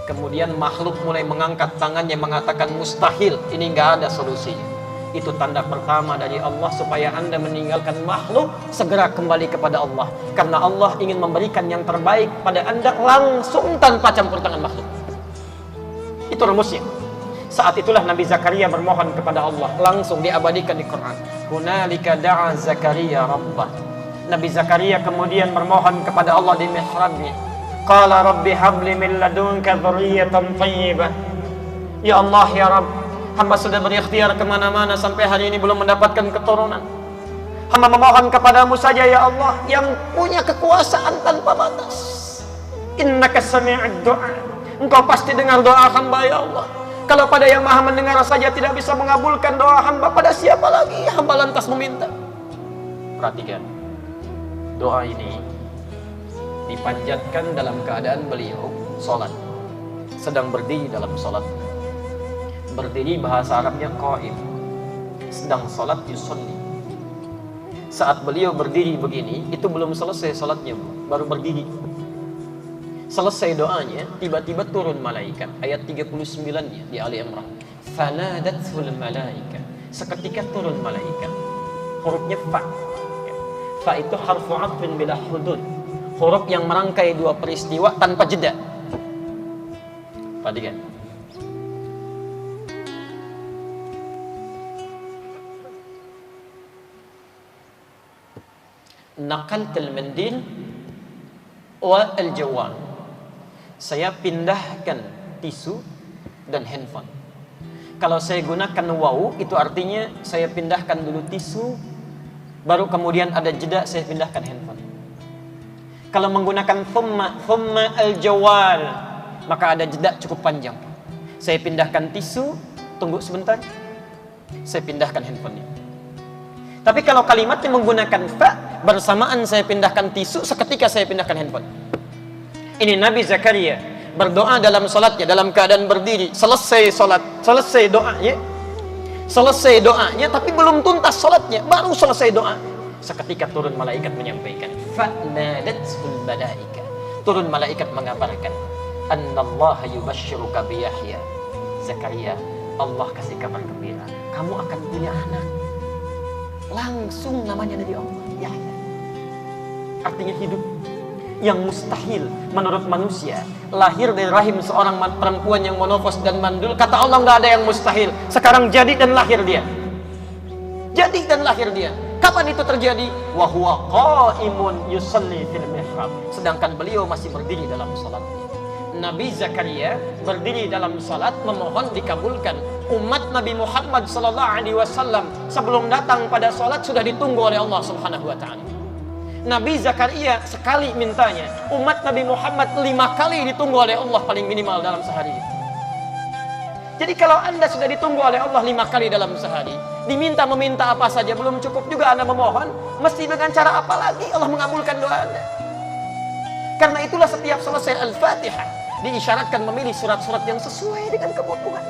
kemudian makhluk mulai mengangkat tangannya mengatakan mustahil, ini nggak ada solusinya, itu tanda pertama dari Allah supaya Anda meninggalkan makhluk, segera kembali kepada Allah. Karena Allah ingin memberikan yang terbaik pada Anda langsung tanpa campur tangan makhluk. Itu rumusnya. Saat itulah Nabi Zakaria bermohon kepada Allah, langsung diabadikan di Quran. Hunalika da'a Zakaria rabbah. Nabi Zakaria kemudian bermohon kepada Allah di mihrabnya. Qala rabbi habli min ladunka dzurriyyatan thayyibah. Ya Allah, ya Rabb, hamba sudah berikhtiar kemana-mana sampai hari ini belum mendapatkan keturunan. Hamba memohon kepadamu saja ya Allah, yang punya kekuasaan tanpa batas. Innaka sami'ud du'a. Engkau pasti dengar doa hamba ya Allah. Kalau pada yang maha mendengar saja tidak bisa mengabulkan doa hamba, pada siapa lagi hamba lantas meminta? Perhatikan, doa ini dipanjatkan dalam keadaan beliau sholat, sedang berdiri dalam sholat. Berdiri bahasa Arabnya qaim, sedang sholat yusolli. Saat beliau berdiri begini, itu belum selesai sholatnya, baru berdiri. Selesai doanya, tiba-tiba turun malaikat. Ayat 39-nya di Ali Imran. Fanadathul malaika. Seketika turun malaikat. Hurufnya fa. Fa itu harfu atfin bila hudud. Huruf yang merangkai dua peristiwa tanpa jeda. Perhatikan. Naqaltul mandil wa al-jawal. Saya pindahkan tisu dan handphone. Kalau saya gunakan waw, itu artinya saya pindahkan dulu tisu, baru kemudian ada jeda saya pindahkan handphone. Kalau menggunakan thumma al-jawal, maka ada jeda cukup panjang. Saya pindahkan tisu, tunggu sebentar, saya pindahkan handphonenya. Tapi kalau kalimatnya menggunakan fa, bersamaan saya pindahkan tisu, seketika saya pindahkan handphone. Ini Nabi Zakaria berdoa dalam salatnya, dalam keadaan berdiri. Selesai salat, selesai doanya, tapi belum tuntas salatnya, baru selesai doa. Seketika turun malaikat menyampaikan, fa'nadatul malaika. Turun malaikat mengabarkan, annallaha yubashshiruka bi Yahya. Zakaria, Allah kasih kabar gembira, kamu akan punya anak. Langsung namanya dari Allah, Yahya. Artinya hidup. Yang mustahil menurut manusia, lahir dari rahim seorang perempuan yang monofos dan mandul, kata Allah nggak ada yang mustahil. Sekarang jadi dan lahir dia. Jadi dan lahir dia. Kapan itu terjadi? Wa huwa qaimun yusalli fil mihrab. Sedangkan beliau masih berdiri dalam salatnya. Nabi Zakaria berdiri dalam salat memohon dikabulkan. Umat Nabi Muhammad SAW sebelum datang pada salat sudah ditunggu oleh Allah Subhanahu wa taala. Nabi Zakaria sekali mintanya, umat Nabi Muhammad 5 kali ditunggu oleh Allah paling minimal dalam sehari. Jadi kalau Anda sudah ditunggu oleh Allah 5 kali dalam sehari, meminta apa saja belum cukup juga Anda memohon, mesti dengan cara apa lagi Allah mengabulkan doa Anda? Karena itulah setiap selesai Al-Fatihah diisyaratkan memilih surat-surat yang sesuai dengan kebutuhan.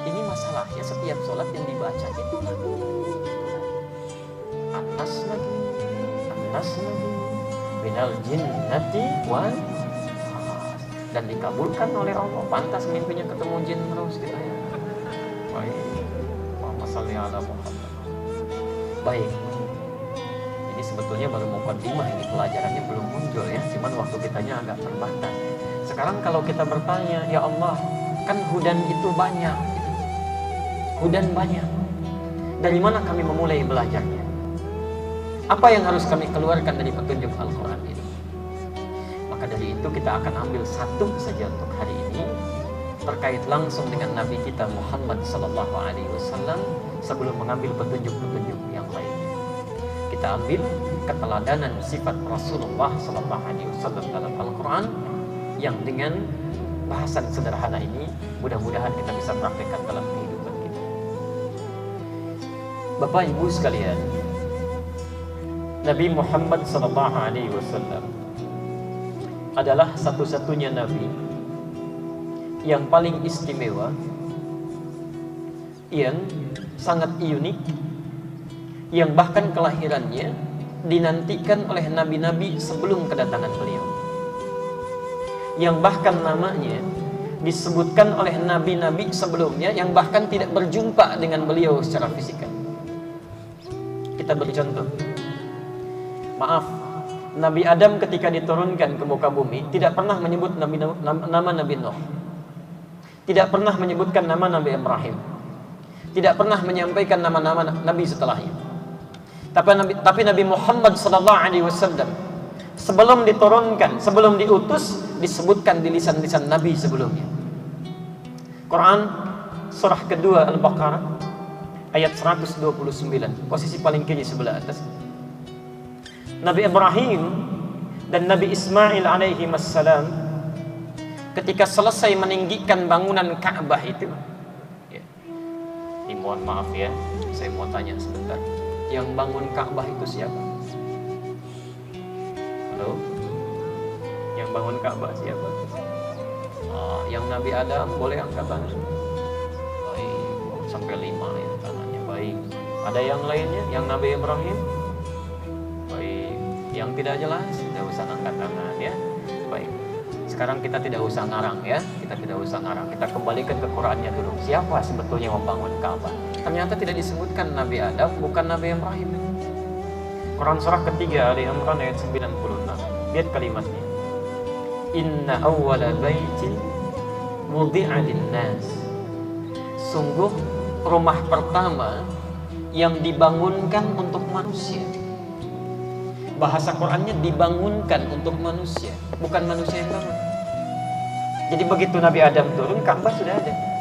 Ini masalahnya setiap sholat yang dibaca itu lagu. Atas lagi minal jinnati wal dan dikabulkan oleh Allah. Pantas mimpinya ketemu jin terus kita ya. Baik. Muhammad shalli ala Muhammad. Baik. Jadi sebetulnya baru mukaddimah, ini pelajarannya belum muncul ya. Cuman waktu kitanya agak terbatas. Sekarang kalau kita bertanya, ya Allah, kan hudan itu banyak. Hudan banyak. Dari mana kami memulai belajarnya? Apa yang harus kami keluarkan dari petunjuk Al-Quran ini? Maka dari itu kita akan ambil satu saja untuk hari ini, terkait langsung dengan Nabi kita Muhammad SAW sebelum mengambil petunjuk-petunjuk yang lain. Kita kita ambil keteladanan sifat Rasulullah SAW dalam Al-Quran yang dengan bahasan sederhana ini mudah-mudahan kita bisa praktekkan dalam kehidupan kita. Bapak Ibu sekalian, Nabi Muhammad SAW adalah satu-satunya Nabi yang paling istimewa, yang sangat unik, yang bahkan kelahirannya dinantikan oleh nabi-nabi sebelum kedatangan beliau, yang bahkan namanya disebutkan oleh nabi-nabi sebelumnya yang bahkan tidak berjumpa dengan beliau secara fisikal. Kita beri contoh. Maaf, Nabi Adam ketika diturunkan ke muka bumi tidak pernah menyebut nama Nabi Nuh, tidak pernah menyebutkan nama Nabi Ibrahim, tidak pernah menyampaikan nama-nama Nabi setelahnya. Tapi Nabi Muhammad SAW sebelum diturunkan, sebelum diutus, disebutkan di lisan-lisan Nabi sebelumnya. Quran surah kedua Al-Baqarah ayat 129, posisi paling kiri sebelah atas. Nabi Ibrahim dan Nabi Ismail alaihi wassalam ketika selesai meninggikan bangunan Ka'bah itu, ya, ini mohon maaf ya, saya mau tanya sebentar. Yang bangun Ka'bah itu siapa? Halo? Yang bangun Ka'bah siapa? Yang Nabi Adam, boleh angkat tangan? Baik, sampai 5 ya tangannya. Baik. Ada yang lainnya? Yang Nabi Ibrahim? Baik. Yang tidak jelas, tidak usah angkat tangan ya. Baik. Sekarang kita tidak usah ngarang ya. Kita tidak usah ngarang. Kita kembalikan ke Qurannya dulu. Siapa sebetulnya yang membangun Ka'bah? Ternyata tidak disebutkan Nabi Adam, bukan Nabi Ibrahim. Quran surah ketiga Ali Imran ayat 96. Lihat kalimatnya. Inna awwala baitin wudi'a lin-nas. Sungguh rumah pertama yang dibangunkan untuk manusia. Bahasa Qurannya dibangunkan untuk manusia, bukan manusia yang bangun. Jadi begitu Nabi Adam turun, Ka'bah sudah ada.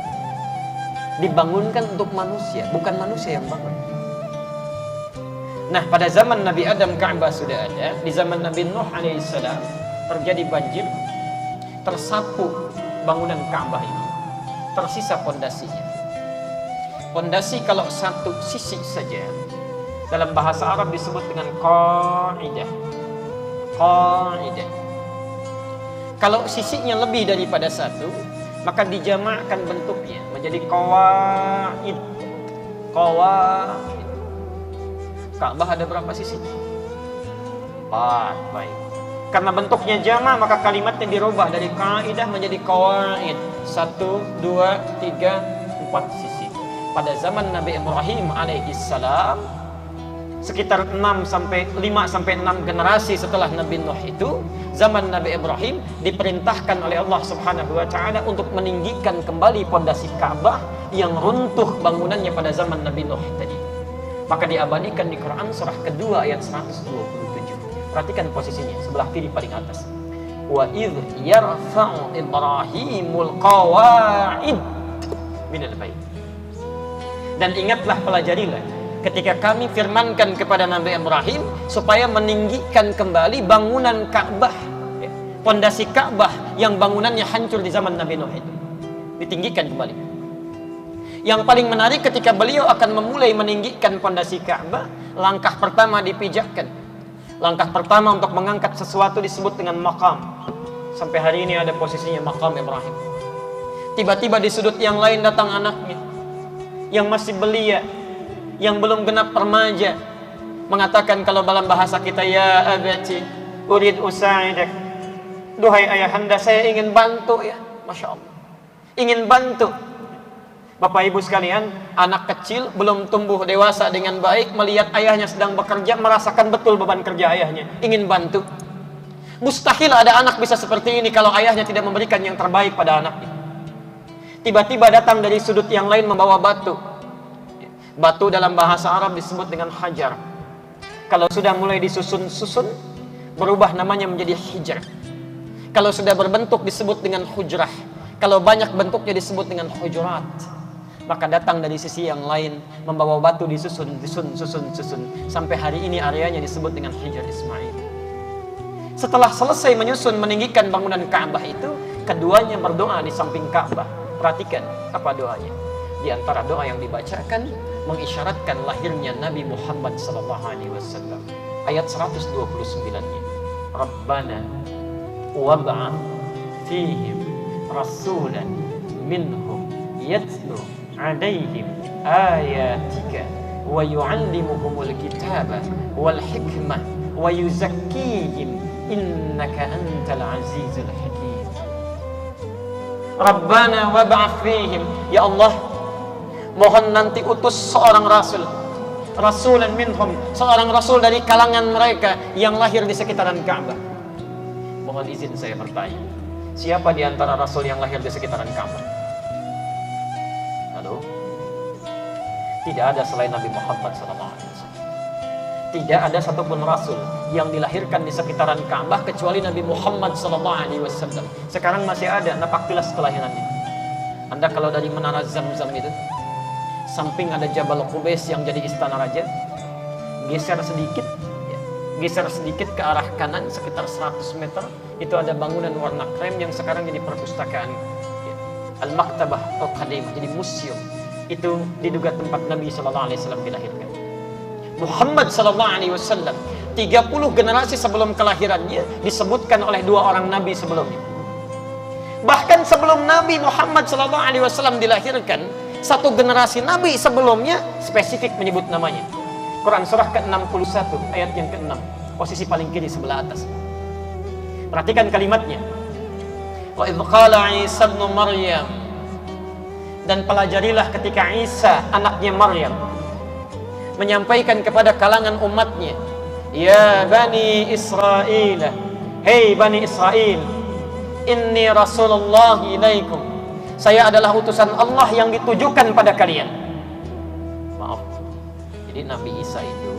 Dibangunkan untuk manusia, bukan manusia yang bangun. Nah, pada zaman Nabi Adam Ka'bah sudah ada. Di zaman Nabi Nuh alaihissalam terjadi banjir, tersapu bangunan Ka'bah ini, tersisa pondasinya. Pondasi kalau satu sisi saja dalam bahasa Arab disebut dengan qa'idah. Qa'idah. Kalau sisinya lebih daripada satu, maka dijamakkan bentuknya menjadi qawa'id. Qawa'id. Ka'bah ada berapa sisi? 4. Baik. Karena bentuknya jamak, maka kalimatnya dirubah dari qa'idah menjadi qawa'id. 1, 2, 3, 4 sisi. Pada zaman Nabi Ibrahim alaihissalam, sekitar 5 sampai 6 generasi setelah Nabi Nuh itu, zaman Nabi Ibrahim diperintahkan oleh Allah Subhanahu wa taala untuk meninggikan kembali pondasi Ka'bah yang runtuh bangunannya pada zaman Nabi Nuh tadi. Maka diabadikan di Quran surah kedua ayat 127. Perhatikan posisinya sebelah kiri paling atas. Wa idh yarfa'u Ibrahimul qawa'id minal bait. Dan ingatlah, pelajarilah ketika kami firmankan kepada Nabi Ibrahim supaya meninggikan kembali bangunan Ka'bah, pondasi Ka'bah yang bangunannya hancur di zaman Nabi Nuh itu, ditinggikan kembali. Yang paling menarik ketika beliau akan memulai meninggikan pondasi Ka'bah, langkah pertama dipijakkan. Langkah pertama untuk mengangkat sesuatu disebut dengan maqam. Sampai hari ini ada posisinya maqam Ibrahim. Tiba-tiba di sudut yang lain datang anaknya yang masih belia, yang belum genap remaja, mengatakan kalau dalam bahasa kita, ya abati urid usa'idak, duhai ayahanda, saya ingin bantu ya. Masya Allah, ingin bantu. Bapak ibu sekalian, anak kecil belum tumbuh dewasa dengan baik, melihat ayahnya sedang bekerja, merasakan betul beban kerja ayahnya, ingin bantu. Mustahil ada anak bisa seperti ini kalau ayahnya tidak memberikan yang terbaik pada anaknya. Tiba-tiba datang dari sudut yang lain membawa batu. Batu dalam bahasa Arab disebut dengan hajar. Kalau sudah mulai disusun-susun, berubah namanya menjadi hijr. Kalau sudah berbentuk disebut dengan hujrah. Kalau banyak bentuknya disebut dengan hujurat. Maka datang dari sisi yang lain membawa batu disusun sampai hari ini areanya disebut dengan Hijr Ismail. Setelah selesai menyusun meninggikan bangunan Ka'bah itu, keduanya berdoa di samping Ka'bah. Perhatikan apa doanya. Di antara doa yang dibacakan mengisyaratkan lahirnya Nabi Muhammad SAW. Ayat 129-nya. Rabbana wab'ath fihim rasulan minhum yatlu 'alaihim ayatika wa yu'allimuhumul kitaba wal hikmah wa yuzakkihim innaka antal azizul hakim. Rabbana wab'ath fihim, ya Allah, mohon nanti utus seorang rasul, rasulan minhum, seorang rasul dari kalangan mereka yang lahir di sekitaran Ka'bah. Mohon izin saya bertanya, siapa di antara rasul yang lahir di sekitaran Ka'bah? Halo? Tidak ada selain Nabi Muhammad SAW. Tidak ada satupun rasul yang dilahirkan di sekitaran Ka'bah kecuali Nabi Muhammad SAW. Sekarang masih ada napak tilas kelahirannya. Anda kalau dari Menara Zamzam itu, samping ada Jabal Qubais yang jadi istana raja, geser sedikit ke arah kanan sekitar 100 meter, itu ada bangunan warna krem yang sekarang jadi perpustakaan, Al-Maktabah Al-Qadimah, jadi museum. Itu diduga tempat Nabi SAW dilahirkan. Muhammad SAW 30 generasi sebelum kelahirannya disebutkan oleh 2 orang Nabi sebelumnya. Bahkan sebelum Nabi Muhammad SAW dilahirkan, 1 generasi Nabi sebelumnya spesifik menyebut namanya. Quran surah ke-61 ayat yang ke-6, posisi paling kiri sebelah atas. Perhatikan kalimatnya. Wa idh qala Isa ibn Maryam, dan pelajarilah ketika Isa anaknya Maryam menyampaikan kepada kalangan umatnya, ya Bani Israel, hei Bani Israel, inni Rasulullah ilaikum, saya adalah utusan Allah yang ditujukan pada kalian. Maaf, jadi Nabi Isa itu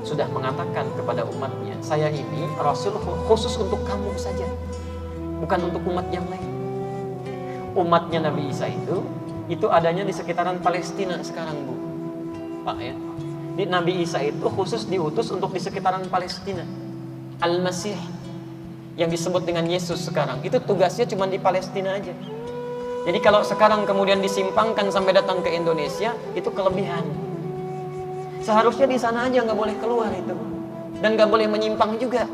sudah mengatakan kepada umatnya, saya ini Rasul khusus untuk kamu saja, bukan untuk umat yang lain. Umatnya Nabi Isa itu adanya di sekitaran Palestina sekarang, Bu. Pak ya. Di Nabi Isa itu khusus diutus untuk di sekitaran Palestina. Al-Masih yang disebut dengan Yesus sekarang itu tugasnya cuma di Palestina aja. Jadi kalau sekarang kemudian disimpangkan sampai datang ke Indonesia, itu kelebihan. Seharusnya di sana aja nggak boleh keluar itu, dan nggak boleh menyimpang juga.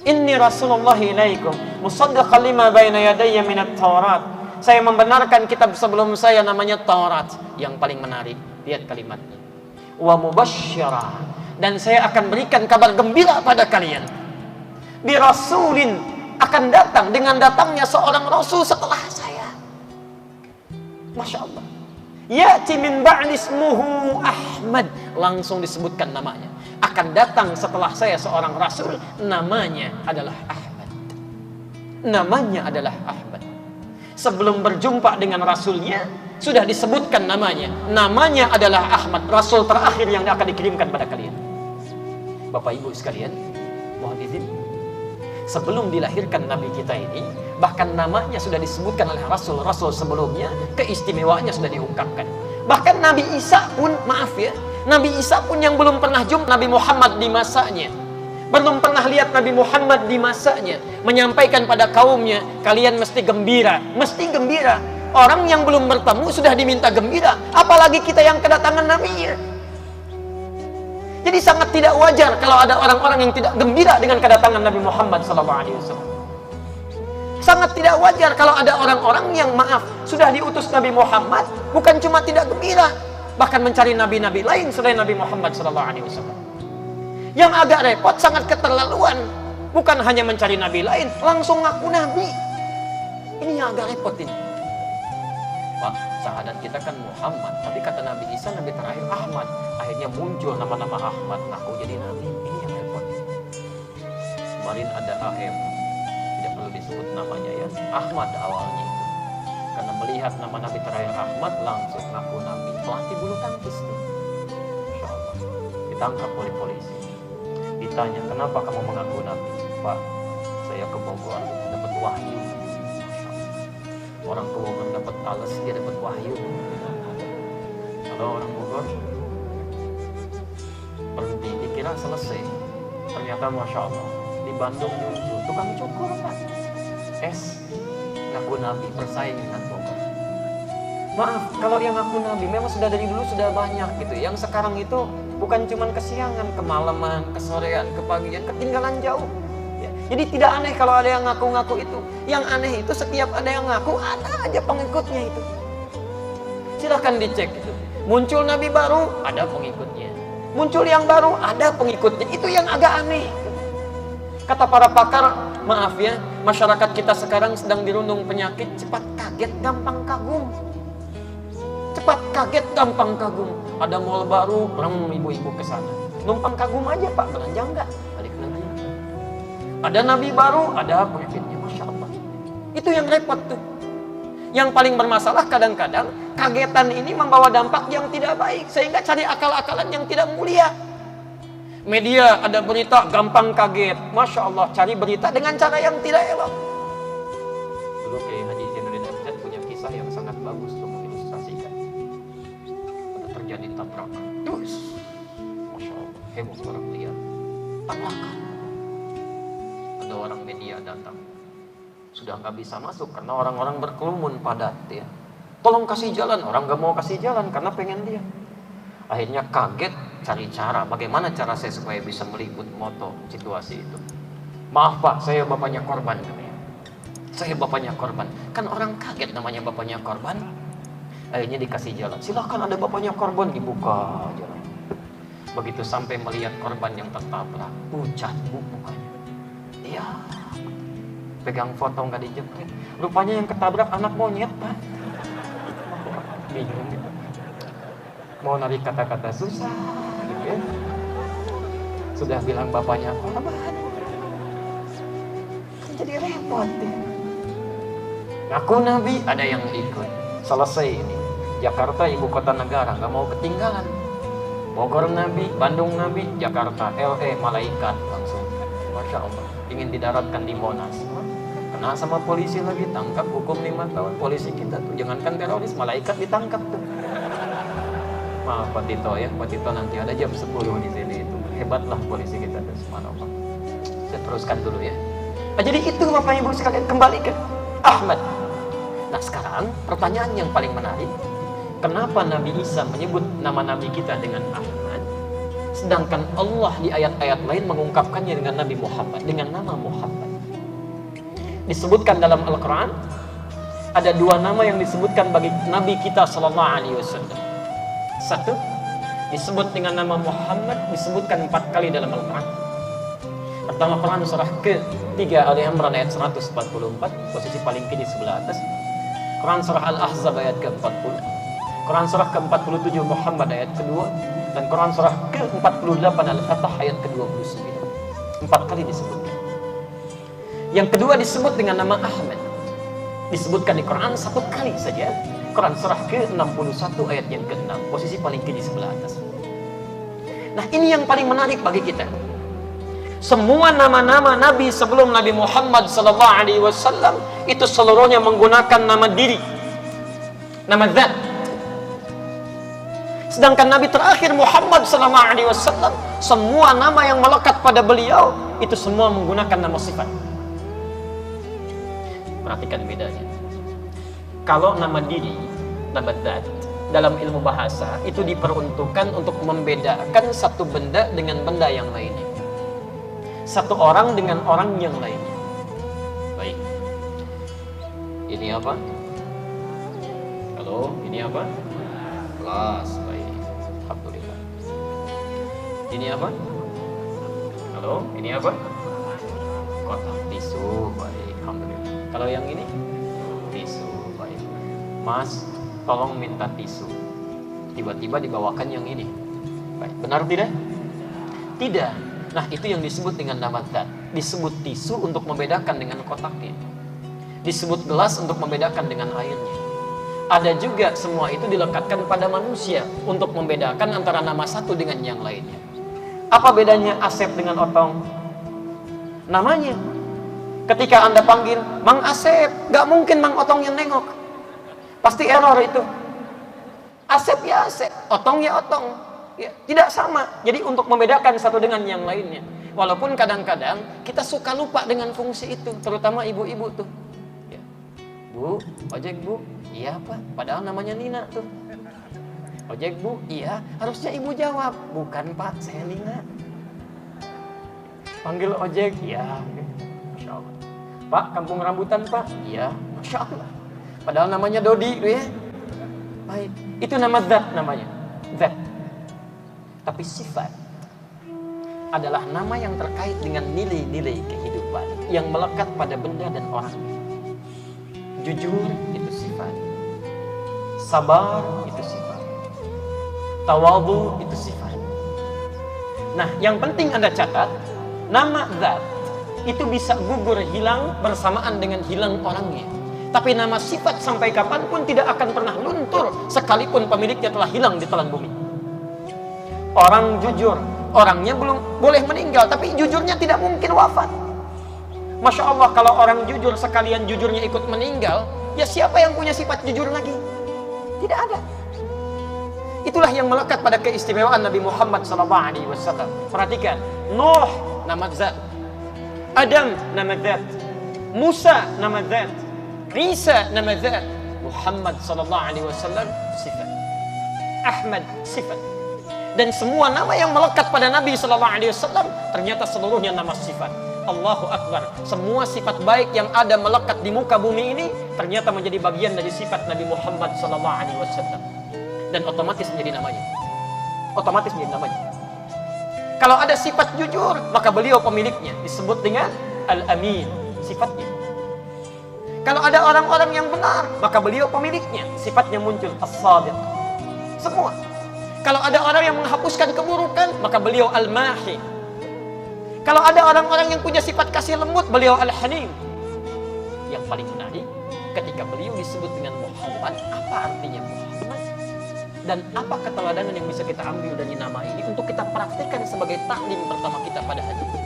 Inni Rasulullah ilaikum musaddiqan lima baina yadayya minat Taurat. Saya membenarkan kitab sebelum saya namanya Taurat. Yang paling menarik, lihat kalimatnya. Wa mubasysyira, dan saya akan berikan kabar gembira pada kalian. Bi rasulin, akan datang dengan datangnya seorang rasul setelah saya. Masya Allah. Ya'ti min ba'di ismuhu Ahmad, langsung disebutkan namanya. Akan datang setelah saya seorang rasul, namanya adalah Ahmad. Namanya adalah Ahmad. Sebelum berjumpa dengan rasulnya, sudah disebutkan namanya. Namanya adalah Ahmad, rasul terakhir yang akan dikirimkan pada kalian. Bapak Ibu sekalian, mohon izin. Sebelum dilahirkan Nabi kita ini, bahkan namanya sudah disebutkan oleh rasul-rasul sebelumnya, keistimewaannya sudah diungkapkan. Bahkan Nabi Isa pun, maaf ya, Nabi Isa pun yang belum pernah jumpa Nabi Muhammad di masanya, belum pernah lihat Nabi Muhammad di masanya, menyampaikan pada kaumnya, kalian mesti gembira, mesti gembira. Orang yang belum bertemu sudah diminta gembira, apalagi kita yang kedatangan Nabi-Nya. Jadi sangat tidak wajar kalau ada orang-orang yang tidak gembira dengan kedatangan Nabi Muhammad SAW. Sangat tidak wajar kalau ada orang-orang yang, maaf, sudah diutus Nabi Muhammad, bukan cuma tidak gembira, bahkan mencari nabi-nabi lain selain Nabi Muhammad SAW. Yang agak repot, sangat keterlaluan, bukan hanya mencari nabi lain, langsung ngaku nabi. Ini yang agak repot ini. Pak, syahadat kita kan Muhammad, tapi kata Nabi Isa nabi terakhir Ahmad. Akhirnya muncul nama-nama Ahmad, ngaku jadi nabi. Ini yang repot. Kemarin ada AM, tidak perlu disebut namanya ya, Ahmad awalnya itu. Karena melihat nama nabi terakhir Ahmad, langsung ngaku nabi. Pelatih bulu tangkis tuh. Insya Allah. Ditangkap oleh polisi. Ditanya, kenapa kamu mengaku nabi? Pak, saya ke Bogor dapat wahyu. Orang ke Bogor dapat alas, dia dapat wahyu. Kalau orang Bogor berhenti dikira selesai, ternyata Masya Allah di Bandung itu tukang cukur Pak, ngaku Nabi bersaing dengan Bogor. Maaf, kalau yang ngaku Nabi memang sudah dari dulu sudah banyak gitu. Yang sekarang itu bukan cuma kesiangan, kemalaman, kesorean, kepagian, ketinggalan jauh. Jadi tidak aneh kalau ada yang ngaku-ngaku itu. Yang aneh itu setiap ada yang ngaku, ada aja pengikutnya itu. Silahkan dicek itu. Muncul nabi baru, ada pengikutnya. Muncul yang baru, ada pengikutnya. Itu yang agak aneh. Kata para pakar, maaf ya, masyarakat kita sekarang sedang dirundung penyakit cepat kaget, gampang kagum. Cepat kaget, gampang kagum. Ada mall baru, ibu-ibu ke sana. Numpang kagum aja Pak, belanja enggak? Balik lagi. Ada nabi baru, ada pengikutnya, Masya Allah. Itu yang repot tuh. Yang paling bermasalah kadang-kadang kagetan ini membawa dampak yang tidak baik, sehingga cari akal-akalan yang tidak mulia. Media ada berita gampang kaget, Masya Allah, cari berita dengan cara yang tidak elok. Dulu Kiai Haji Zainuddin Abidin punya kisah yang sangat bagus untuk mengilustrasikan. Pada terjadi tabrakan, terus Masya Allah, heboh orang lihat tabrakan. Ada orang media datang, sudah nggak bisa masuk karena orang-orang berkerumun padat ya. Tolong kasih jalan, orang nggak mau kasih jalan karena pengen dia. Akhirnya kaget, cari cara bagaimana cara saya supaya bisa meliput moto situasi itu. Maaf Pak, saya bapaknya korban. Saya bapaknya korban. Kan orang kaget namanya bapaknya korban. Akhirnya dikasih jalan. Silakan, ada bapaknya korban, dibuka jalan. Begitu sampai melihat korban yang tertabrak, pucat mukanya. Iya, pegang foto nggak dijepret. Rupanya yang ketabrak anak monyet Pak. Bingung gitu. Mau narik kata-kata susah gitu ya. Sudah bilang bapaknya korban, jadi repot ya. Ngaku Nabi, ada yang ikut. Selesai ini. Jakarta ibu kota negara, nggak mau ketinggalan. Bogor Nabi, Bandung Nabi, Jakarta, LA malaikat langsung. Masya Allah, ingin didaratkan di Monas. Kena sama polisi lagi, tangkap, hukum 5 tahun. Polisi kita tuh, jangankan teroris, malaikat ditangkap tuh. Maaf Pak Tito ya, Pak Tito nanti ada jam 10 di sini itu. Hebatlah polisi kita tuh, subhanallah. Saya teruskan dulu ya. Nah, jadi itu Bapak Ibu sekalian, kembali ke Ahmad. Nah sekarang pertanyaan yang paling menarik, kenapa Nabi Isa menyebut nama Nabi kita dengan Ahmad, sedangkan Allah di ayat-ayat lain mengungkapkannya dengan Nabi Muhammad, dengan nama Muhammad. Disebutkan dalam Al-Quran, ada 2 nama yang disebutkan bagi Nabi kita Sallallahu Alaihi Wasallam. Satu, disebut dengan nama Muhammad, disebutkan 4 kali dalam Al-Quran. Pertama, Quran surah ke-3 Ali Imran ayat 144, posisi paling kiri sebelah atas. Quran surah Al-Ahzab ayat ke-40. Quran surah ke-47 Muhammad ayat ke-2. Dan Quran surah ke-48 Al-Fatah ayat ke-29. 4 kali disebutkan. Yang kedua disebut dengan nama Ahmad. Disebutkan di Quran 1 kali saja. Quran surah ke-61 ayat yang ke-6, posisi paling kiri sebelah atas. Nah ini yang paling menarik bagi kita. Semua nama-nama Nabi sebelum Nabi Muhammad SAW itu seluruhnya menggunakan nama diri, nama zat. Sedangkan Nabi terakhir Muhammad SAW, semua nama yang melekat pada beliau itu semua menggunakan nama sifat. Perhatikan bedanya. Kalau nama diri, nama zat, dalam ilmu bahasa itu diperuntukkan untuk membedakan satu benda dengan benda yang lainnya, satu orang dengan orang yang lainnya. Baik, ini apa? Halo, ini apa? Kelas. Baik, alhamdulillah. Ini apa? Halo, ini apa? Kotak tisu. Baik, alhamdulillah. Kalau yang ini tisu. Baik, Mas, tolong minta tisu. Tiba-tiba dibawakan yang ini. Baik, benar tidak? Tidak. Nah itu yang disebut dengan nama zat. Disebut tisu untuk membedakan dengan kotaknya. Disebut gelas untuk membedakan dengan airnya. Ada juga semua itu dilekatkan pada manusia untuk membedakan antara nama satu dengan yang lainnya. Apa bedanya Asep dengan Otong? Namanya. Ketika Anda panggil Mang Asep, gak mungkin Mang Otong yang nengok. Pasti error itu. Asep ya Asep, Otong ya Otong. Ya, tidak sama. Jadi untuk membedakan satu dengan yang lainnya. Walaupun kadang-kadang kita suka lupa dengan fungsi itu, terutama ibu-ibu tuh. Ya. Bu, ojek bu? Iya Pak, padahal namanya Nina tuh. Ojek bu? Iya, harusnya ibu jawab. Bukan Pak, saya Nina. Panggil ojek? Iya. Masya Allah. Pak, kampung rambutan Pak? Iya. Masya Allah. Padahal namanya Dodi tuh ya. Baik, itu nama zat namanya. Zat. Tapi sifat adalah nama yang terkait dengan nilai-nilai kehidupan yang melekat pada benda dan orang. Jujur itu sifat, sabar itu sifat, tawadhu itu sifat. Nah, yang penting Anda catat, nama zat itu bisa gugur hilang bersamaan dengan hilang orangnya. Tapi nama sifat sampai kapanpun tidak akan pernah luntur sekalipun pemiliknya telah hilang di telan bumi. Orang jujur, orangnya belum boleh meninggal, tapi jujurnya tidak mungkin wafat. Masya Allah, kalau orang jujur sekalian jujurnya ikut meninggal, ya siapa yang punya sifat jujur lagi? Tidak ada. Itulah yang melekat pada keistimewaan Nabi Muhammad SAW. Perhatikan, Nuh nama zat, Adam nama zat, Musa nama zat, Isa nama zat, Muhammad SAW sifat, Ahmad sifat. Dan semua nama yang melekat pada Nabi SAW ternyata seluruhnya nama sifat. Allahu Akbar. Semua sifat baik yang ada melekat di muka bumi ini ternyata menjadi bagian dari sifat Nabi Muhammad SAW. Dan otomatis menjadi namanya. Otomatis menjadi namanya. Kalau ada sifat jujur, maka beliau pemiliknya disebut dengan Al-Amin, sifatnya. Kalau ada orang-orang yang benar, maka beliau pemiliknya, sifatnya muncul As-Sadiq. Semua. Kalau ada orang yang menghapuskan keburukan, maka beliau Al-Mahi. Kalau ada orang-orang yang punya sifat kasih lembut, beliau Al-Halim. Yang paling menarik, ketika beliau disebut dengan Muhammad, apa artinya Muhammad? Dan apa keteladanan yang bisa kita ambil dari nama ini untuk kita praktikkan sebagai taklim pertama kita pada hari ini?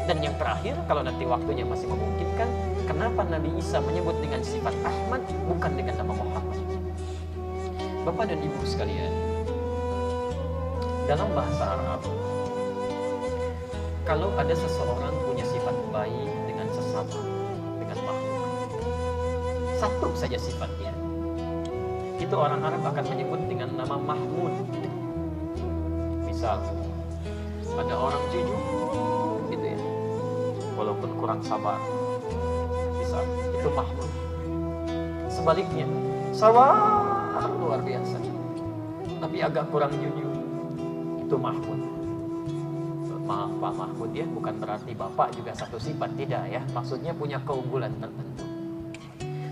Dan yang terakhir, kalau nanti waktunya masih memungkinkan, kenapa Nabi Isa menyebut dengan sifat Ahmad, bukan dengan nama Muhammad? Bapak dan Ibu sekalian, dalam bahasa Arab, kalau ada seseorang punya sifat baik dengan sesama, dengan makhluk, satu saja sifatnya, itu orang Arab akan menyebut dengan nama Mahmud. Misal, ada orang jujur, gitu ya, walaupun kurang sabar, misal, itu Mahmud. Sebaliknya, sabar luar biasa, tapi agak kurang jujur, itu Mahmud. Maaf Pak Mahmud ya, bukan berarti Bapak juga satu sifat, tidak ya. Maksudnya punya keunggulan tertentu.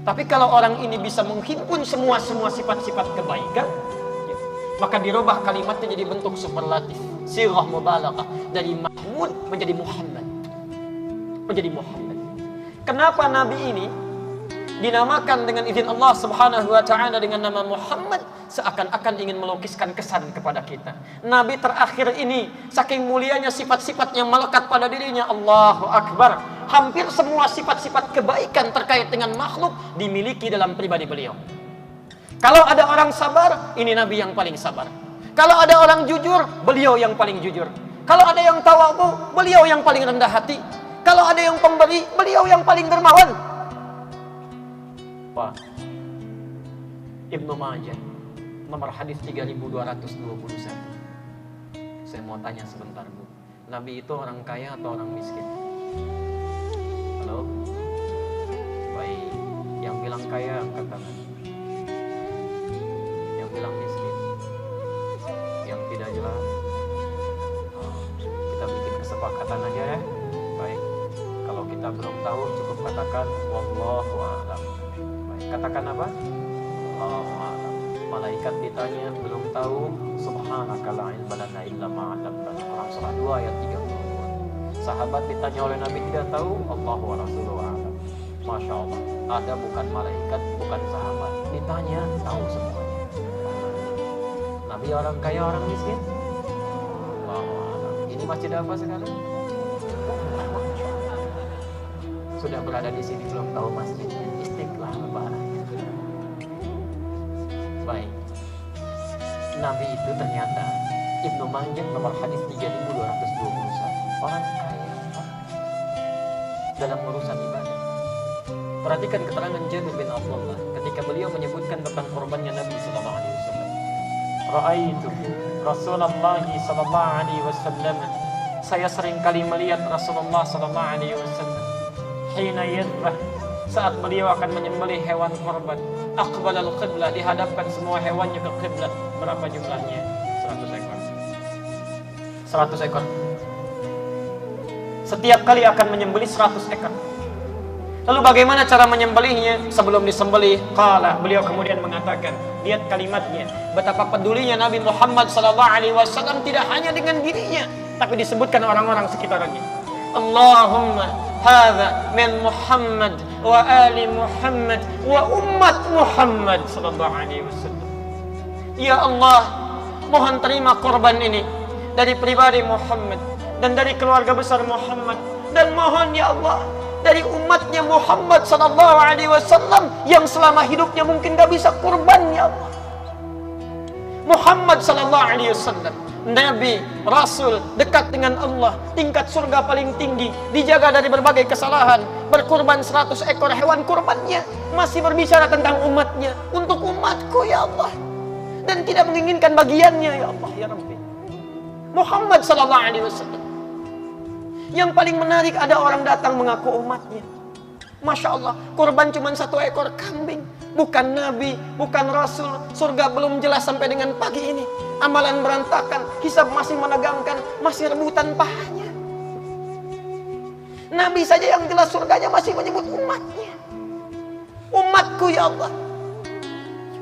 Tapi kalau orang ini bisa menghimpun semua sifat-sifat kebaikan, ya, maka dirubah kalimatnya jadi bentuk superlatif, sirah mubalaghah, dari Mahmud menjadi Muhammad. Menjadi Muhammad. Kenapa Nabi ini dinamakan dengan izin Allah Subhanahu wa taala dengan nama Muhammad? Seakan-akan ingin melukiskan kesan kepada kita. Nabi terakhir ini saking mulianya sifat-sifat yang melekat pada dirinya, Allahu Akbar. Hampir semua sifat-sifat kebaikan terkait dengan makhluk dimiliki dalam pribadi beliau. Kalau ada orang sabar, ini Nabi yang paling sabar. Kalau ada orang jujur, beliau yang paling jujur. Kalau ada yang tawadhu, beliau yang paling rendah hati. Kalau ada yang pemberi, beliau yang paling dermawan. Pak Ibnu Majah, nomor hadis 3221. Saya mau tanya sebentar Bu, Nabi itu orang kaya atau orang miskin? Halo? Baik, yang bilang kaya angkat tangan. Yang bilang miskin? Yang tidak jelas? Kita bikin kesepakatan aja ya. Baik, kalau kita belum tahu cukup katakan wallahu a'lam. Baik, katakan apa? Wallahu a'lam. Malaikat ditanya belum tahu, subhanaka la ilma lana illa ma 'allamtana. Quran surah 2 ayat 32. Sahabat ditanya oleh Nabi tidak tahu, Allahu wa rasuluhu a'lam. Masya Allah, ada bukan malaikat, bukan sahabat, ditanya tahu semuanya. Nabi orang kaya, orang miskin? Allahu a'lam. Ini masjid apa sekarang? sudah berada di sini belum tahu masjidnya. Istiqlal parahnya. Baik. Nabi itu ternyata Ibnu Majah nomor hadis 3221. Orang kaya dalam urusan ibadah. Perhatikan keterangan Jabir bin Abdullah ketika beliau menyebutkan tentang korbannya Nabi sallallahu alaihi wasallam. Ra'aitu Rasulullah sallallahu alaihi wasallam. Saya sering kali melihat Rasulullah sallallahu alaihi wasallam hina yadhbah, saat beliau akan menyembelih hewan korban, aqbal al-qiblah, dihadapkan semua hewannya ke kiblat. Berapa jumlahnya? 100 ekor. 100 ekor. Setiap kali akan menyembelih 100 ekor. Lalu bagaimana cara menyembelihnya? Sebelum disembelih, qala, beliau kemudian mengatakan, lihat kalimatnya, betapa pedulinya Nabi Muhammad sallallahu alaihi wasallam tidak hanya dengan dirinya, tapi disebutkan orang-orang sekitarnya. Allahumma hadza min Muhammad wa ali Muhammad wa ummat Muhammad sallallahu alaihi wasallam. Ya Allah, mohon terima korban ini dari pribadi Muhammad dan dari keluarga besar Muhammad, dan mohon ya Allah dari umatnya Muhammad sallallahu alaihi wasallam yang selama hidupnya mungkin gak bisa kurban ya Allah. Muhammad sallallahu alaihi wasallam, Nabi, Rasul, dekat dengan Allah, tingkat surga paling tinggi, dijaga dari berbagai kesalahan, berkurban 100 ekor hewan kurbannya, masih berbicara tentang umatnya, untuk umatku ya Allah, dan tidak menginginkan bagiannya ya Allah ya Rabbi. Muhammad sallallahu alaihi wasallam. Yang paling menarik, ada orang datang mengaku umatnya. Masya Allah, kurban cuma 1 ekor kambing. Bukan Nabi, bukan Rasul. Surga belum jelas sampai dengan pagi ini. Amalan berantakan, hisab masih menegangkan, masih rebutan pahanya. Nabi saja yang jelas surganya masih menyebut umatnya. Umatku ya Allah.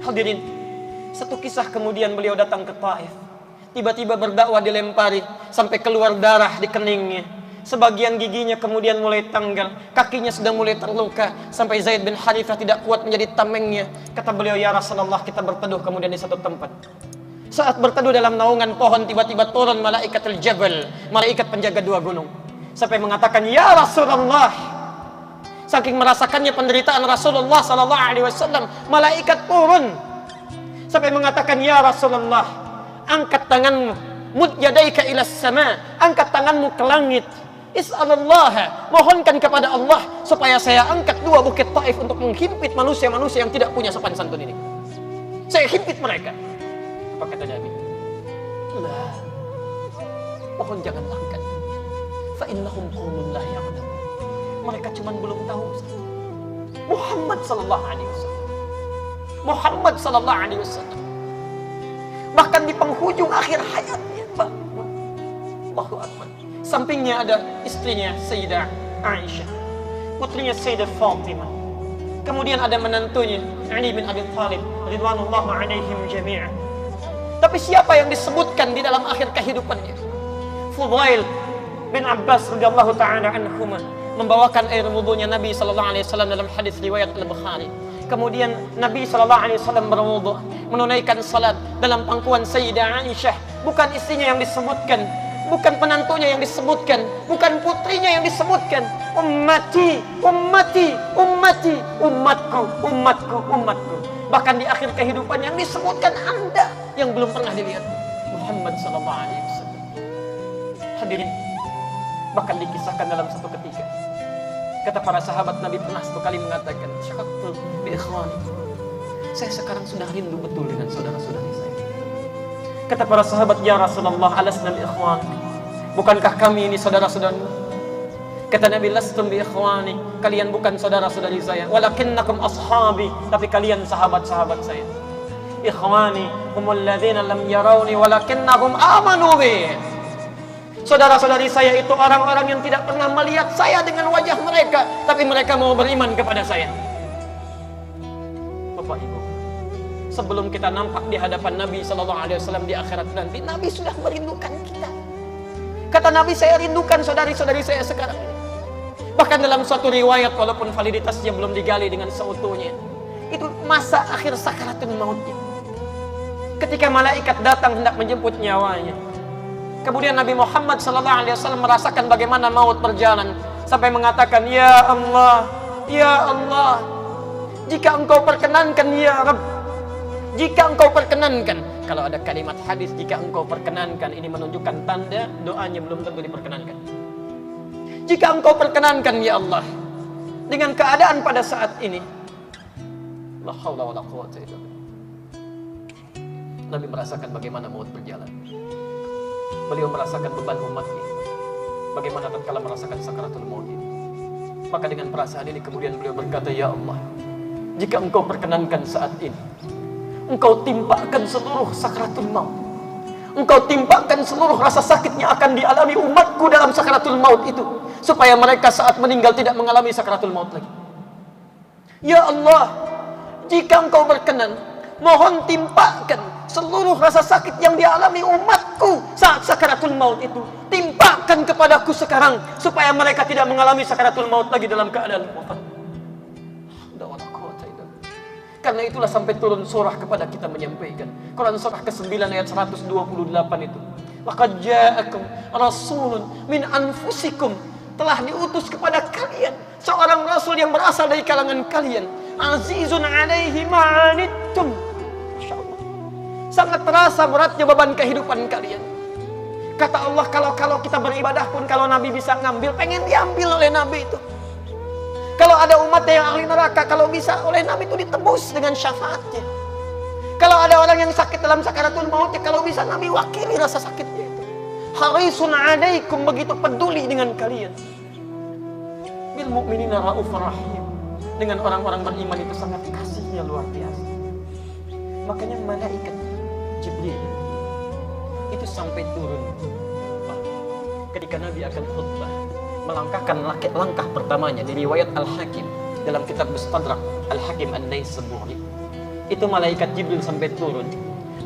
Hadirin, satu kisah kemudian beliau datang ke Taif. Tiba-tiba berdakwah dilempari sampai keluar darah di keningnya. Sebagian giginya kemudian mulai tanggal, kakinya sudah mulai terluka, sampai Zaid bin Harithah tidak kuat menjadi tamengnya. Kata beliau, ya Rasulullah, kita berteduh kemudian di satu tempat. Saat berteduh dalam naungan pohon, tiba-tiba turun malaikatul jabal, malaikat penjaga 2 gunung. Sampai mengatakan, ya Rasulullah. Saking merasakannya penderitaan Rasulullah sallallahu alaihi wasallam, malaikat turun sampai mengatakan, ya Rasulullah, angkat tanganmu, mud yadaika ila sama, angkat tanganmu ke langit. Is'alullah, mohonkan kepada Allah supaya saya angkat 2 bukit Taif untuk menghimpit manusia-manusia yang tidak punya sopan santun ini. Saya himpit mereka. Apa kata Nabi? Lah, mohon jangan angkat. Fa innahum qaumun la ya'lamun. Mereka cuma belum tahu. Muhammad sallallahu alaihi wasallam. Muhammad sallallahu alaihi wasallam. Bahkan di penghujung akhir hayatnya, Allahu Akbar, sampingnya ada istrinya Sayyidah Aisyah, putrinya Sayyidah Fatimah, kemudian ada menantunya Ali bin Abi Thalib ridwanullah alaihim jami'an. Tapi siapa yang disebutkan di dalam akhir kehidupannya? Fudail bin Abbas radhiyallahu ta'ala anhuma membawakan air wudunya Nabi sallallahu alaihi wasallam dalam hadis riwayat Al-Bukhari. Kemudian Nabi sallallahu alaihi wasallam berwudu, menunaikan salat dalam pangkuan Sayyidah Aisyah. Bukan istrinya yang disebutkan, bukan penantunya yang disebutkan, bukan putrinya yang disebutkan. Ummati, ummati, ummati, umatku, umatku, umatku. Bahkan di akhir kehidupan yang disebutkan Anda yang belum pernah dilihat, Muhammad sallallahu alaihi wasallam. Hadirin, bahkan dikisahkan dalam satu ketika, kata para sahabat, Nabi pernah satu kali mengatakan, syaqaqtu bi ikhwani, saya sekarang sudah rindu betul dengan saudara-saudari saya. Kata para sahabat, ya Rasulullah, alasna bi ikhwani, bukankah kami ini saudara-saudaramu? Kata Nabi, lastum bi ikhwani, kalian bukan saudara-saudari saya, walakinnakum ashabi, tapi kalian sahabat-sahabat saya. Ikhwani humul ladzina lam yarawni walakinnahum amanu bi. Saudara-saudari saya itu orang-orang yang tidak pernah melihat saya dengan wajah mereka, tapi mereka mau beriman kepada saya. Bapak Ibu, sebelum kita nampak di hadapan Nabi sallallahu alaihi wasallam di akhirat nanti, Nabi sudah merindukan kita. Kata Nabi, saya rindukan saudari-saudari saya sekarang ini. Bahkan dalam suatu riwayat, walaupun validitasnya belum digali dengan seutuhnya, itu masa akhir sakaratul mautnya, ketika malaikat datang hendak menjemput nyawanya. Kemudian Nabi Muhammad sallallahu alaihi wasallam merasakan bagaimana maut berjalan sampai mengatakan, ya Allah, jika engkau perkenankan ya Rabb, jika engkau perkenankan. Kalau ada kalimat hadis jika engkau perkenankan, ini menunjukkan tanda doanya belum tentu diperkenankan. Jika engkau perkenankan ya Allah, dengan keadaan pada saat ini, la haula wala quwwata illa billah. Nabi merasakan bagaimana maut berjalan. Beliau merasakan beban umatnya, bagaimana tatkala merasakan sakaratul maut ini. Maka dengan perasaan ini kemudian beliau berkata, ya Allah, jika engkau perkenankan saat ini, engkau timpakan seluruh sakaratul maut, engkau timpakan seluruh rasa sakit yang akan dialami umatku dalam sakaratul maut itu, supaya mereka saat meninggal tidak mengalami sakaratul maut lagi. Ya Allah, jika engkau berkenan, mohon timpakan seluruh rasa sakit yang dialami umatku saat sakaratul maut itu, timpakan kepadaku sekarang, supaya mereka tidak mengalami sakaratul maut lagi dalam keadaan wafat. Karena itulah sampai turun surah kepada kita menyampaikan. Quran surah ke-9 ayat 128 itu. Laqad ja'akum rasulun min anfusikum. Telah diutus kepada kalian seorang rasul yang berasal dari kalangan kalian. Azizun 'alaihi ma'anittum. Masyaallah. Sangat terasa beratnya beban kehidupan kalian. Kata Allah, kalau kita beribadah pun, kalau Nabi bisa ngambil, pengen diambil oleh Nabi itu. Kalau ada umat yang ahli neraka, kalau bisa oleh Nabi itu ditebus dengan syafaatnya. Kalau ada orang yang sakit dalam sakaratul mautnya, kalau bisa Nabi wakili rasa sakitnya itu. Harisun 'alaikum, begitu peduli dengan kalian. Bil mu'minina raufur rahim. Dengan orang-orang beriman itu sangat kasihnya luar biasa. Makanya malaikat Jibril itu sampai turun ketika Nabi akan khutbah, melangkahkan langkah pertamanya di riwayat Al-Hakim dalam kitab Mustadrak Al-Hakim An-Naisaburi. Itu malaikat Jibril sampai turun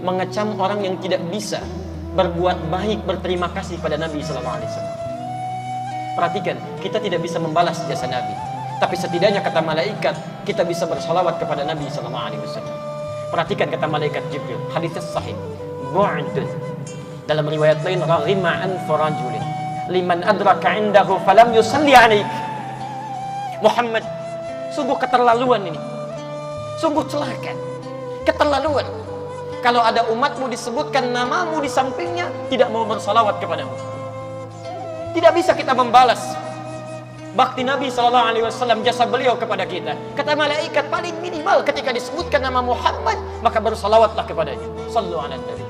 mengecam orang yang tidak bisa berbuat baik, berterima kasih pada Nabi sallallahu alaihi wasallam. Perhatikan, kita tidak bisa membalas jasa Nabi, tapi setidaknya kata malaikat kita bisa bersalawat kepada Nabi sallallahu alaihi wasallam. Perhatikan kata malaikat Jibril, hadits sahih, bu'dun. Dalam riwayat lain, raghima an farajulin liman adraka indahu falam yusalli alaik. Muhammad, sungguh keterlaluan ini, sungguh celaka, keterlaluan kalau ada umatmu disebutkan namamu di sampingnya tidak mau bersalawat kepadamu. Tidak bisa kita membalas bakti Nabi SAW, jasa beliau kepada kita. Kata malaikat, paling minimal ketika disebutkan nama Muhammad maka bersalawatlah kepadanya. Sallu ala nabi.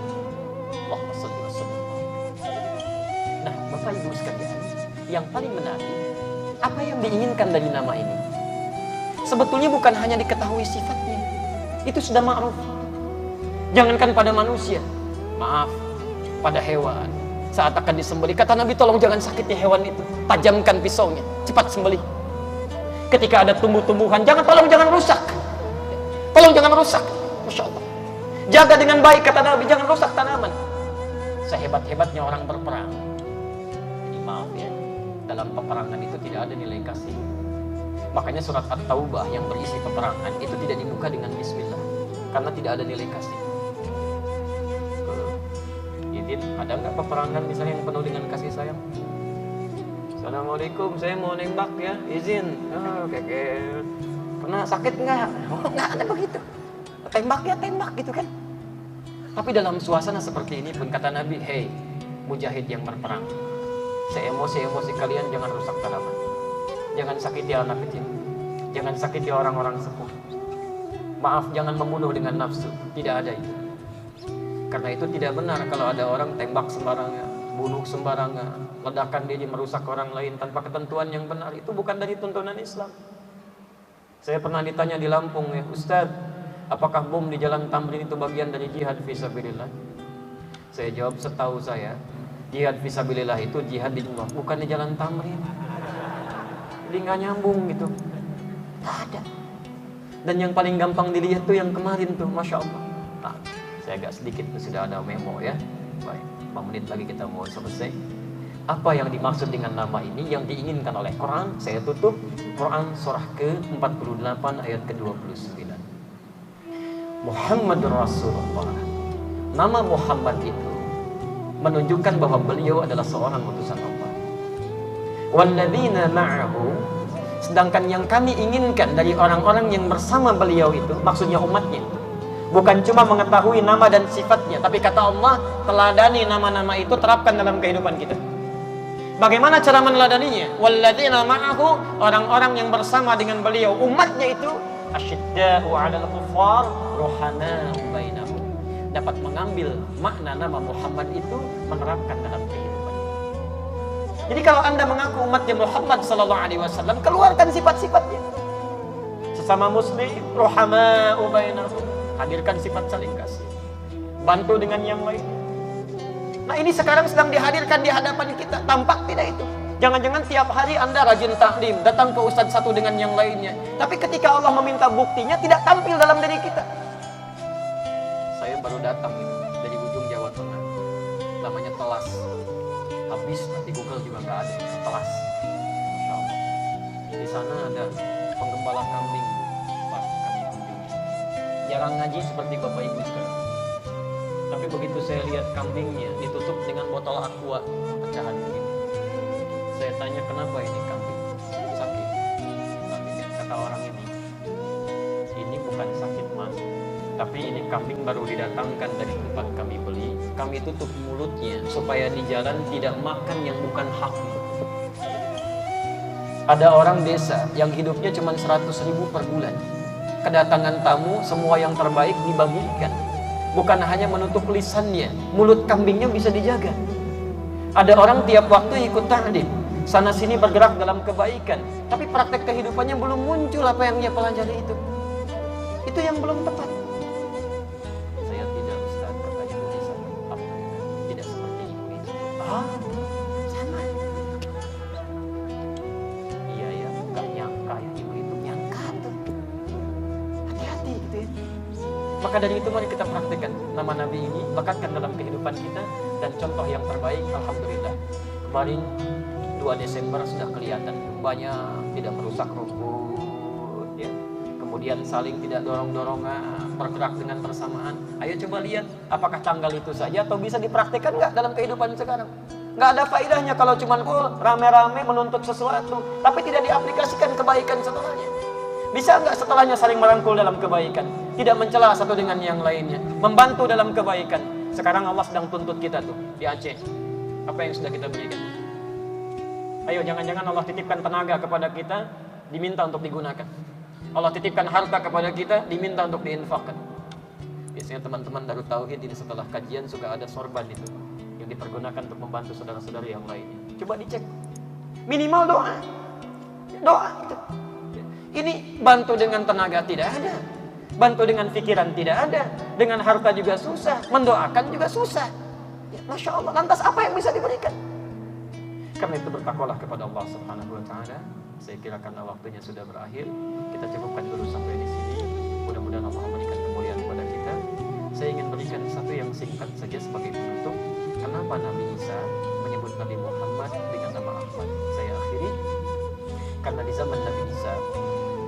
Allahumma salli wa sallim. Nah, Bapak Ibu sekalian, yang paling menarik, apa yang diinginkan dari nama ini? Sebetulnya bukan hanya diketahui sifatnya, itu sudah ma'ruf. Jangankan pada manusia, maaf, pada hewan. Saat akan disembelih, kata Nabi, tolong jangan sakiti hewan itu, tajamkan pisaunya, cepat sembelih. Ketika ada tumbuh-tumbuhan, tolong jangan rusak, tolong jangan rusak. Masya Allah, jaga dengan baik, kata Nabi, jangan rusak tanaman. Sehebat-hebatnya orang berperang, jadi maaf ya, dalam peperangan itu tidak ada nilai kasih. Makanya surat At-Taubah yang berisi peperangan itu tidak dibuka dengan bismillah, karena tidak ada nilai kasih. Ada nggak peperangan misalnya yang penuh dengan kasih sayang? Assalamualaikum, saya mau nembak ya, izin. Pernah sakit nggak? Oh, nggak ada begitu. Tembak ya tembak gitu kan. Tapi dalam suasana seperti ini pun kata Nabi, hei mujahid yang berperang, seemosi kalian jangan rusak tanaman, jangan sakiti anak kecil, jangan sakiti orang-orang sepuh. Maaf, jangan membunuh dengan nafsu, tidak ada itu. Karena itu tidak benar kalau ada orang tembak sembarangan, bunuh sembarangan, ledakan diri merusak orang lain tanpa ketentuan yang benar. Itu bukan dari tuntunan Islam. Saya pernah ditanya di Lampung, ya Ustaz, apakah bom di Jalan Tamrin itu bagian dari jihad fisabilillah? Saya jawab, setahu saya jihad fisabilillah itu jihad di Allah, bukan di Jalan Tamrin. Jadi nggak nyambung gitu, nggak ada. Dan yang paling gampang dilihat tuh yang kemarin tuh, Masya Allah. Nah, saya agak sedikit sudah ada memo ya. Baik, 5 menit lagi kita mau selesai. Apa yang dimaksud dengan nama ini yang diinginkan oleh Quran? Saya tutup Quran surah ke-48 ayat ke-29. Muhammadur Rasulullah. Nama Muhammad itu menunjukkan bahwa beliau adalah seorang utusan Allah. Walladzina ma'ahu, sedangkan yang kami inginkan dari orang-orang yang bersama beliau itu, maksudnya umatnya, bukan cuma mengetahui nama dan sifatnya, tapi kata Allah, teladani nama-nama itu, terapkan dalam kehidupan kita. Bagaimana cara meneladaninya? Walladzina ma'ahu, orang-orang yang bersama dengan beliau, umatnya itu, asyidda'u 'alal kuffar, ruhama'u bainahum. Dapat mengambil makna nama Muhammad itu, menerapkan dalam kehidupan. Jadi kalau Anda mengaku umatnya Muhammad sallallahu alaihi wasallam, keluarkan sifat-sifatnya. Sesama muslim, ruhama'u bainahum, hadirkan sifat saling kasih. Bantu dengan yang lain. Nah, ini sekarang sedang dihadirkan di hadapan kita. Tampak tidak itu? Jangan-jangan tiap hari Anda rajin taklim, datang ke ustadz satu dengan yang lainnya. Tapi ketika Allah meminta buktinya, tidak tampil dalam diri kita. Saya baru datang itu dari ujung Jawa Tengah. Namanya Telas. Habis di Google juga nggak ada. Telas. Masya Allah. Di sana ada penggembala kambing. Pak, kami kunjungi. Jarang ngaji seperti Bapak Ibu sekarang. Tapi begitu saya lihat kambingnya ditutup dengan botol aqua pecahan begini. Saya tanya, kenapa ini kambing? Sakit. Kata orang ini bukan sakit mas, tapi ini kambing baru didatangkan dari tempat kami beli. Kami tutup mulutnya supaya di jalan tidak makan yang bukan hak. Ada orang desa yang hidupnya cuma 100.000 per bulan. Kedatangan tamu, semua yang terbaik dibagikan. Bukan hanya menutup lisannya, mulut kambingnya bisa dijaga. Ada orang tiap waktu ikut ta'lim, sana sini bergerak dalam kebaikan, tapi praktek kehidupannya belum muncul apa yang dia pelajari itu. Itu yang belum tepat. Saya tidak Ustaz, kata ibu desa. Tidak seperti ibu itu. Sama. Iya ya, gak nyangka ya ibu itu nyangka tuh. Hati-hati gitu ya. Maka dari itu mari kita praktekkan nama Nabi ini, lekatkan dalam kehidupan kita, dan contoh yang terbaik, alhamdulillah. Kemarin 2 Desember sudah kelihatan banyak tidak merusak rumput, ya. Kemudian saling tidak dorong-dorongan, bergerak dengan bersamaan. Ayo coba lihat, apakah tanggal itu saja atau bisa dipraktekkan nggak dalam kehidupan sekarang? Nggak ada faedahnya kalau cuma rame-rame menuntut sesuatu, tapi tidak diaplikasikan kebaikan setelahnya. Bisa nggak setelahnya saling merangkul dalam kebaikan, tidak mencela satu dengan yang lainnya, membantu dalam kebaikan. Sekarang Allah sedang tuntut kita tuh di Aceh. Apa yang sudah kita berikan? Ayo, jangan-jangan Allah titipkan tenaga kepada kita, diminta untuk digunakan. Allah titipkan harta kepada kita, diminta untuk diinfakkan. Biasanya teman-teman Darut Tauhid ini setelah kajian suka ada sorban itu yang dipergunakan untuk membantu saudara-saudari yang lainnya. Coba dicek. Minimal doa. Doa itu. Ini bantu dengan tenaga tidak ada, bantu dengan pikiran tidak ada, dengan harta juga susah, mendoakan juga susah. Ya, Masya Allah, lantas apa yang bisa diberikan? Karena itu bertakwalah kepada Allah Subhanahu Wa Taala. Saya kira karena waktunya sudah berakhir, kita cukupkan dulu sampai di sini. Mudah-mudahan Allah memberikan kemuliaan kepada kita. Saya ingin berikan satu yang singkat saja sebagai penutup. Kenapa Nabi Isa menyebut Nabi Muhammad dengan nama Ahmad? Saya akhiri karena di zaman Nabi Isa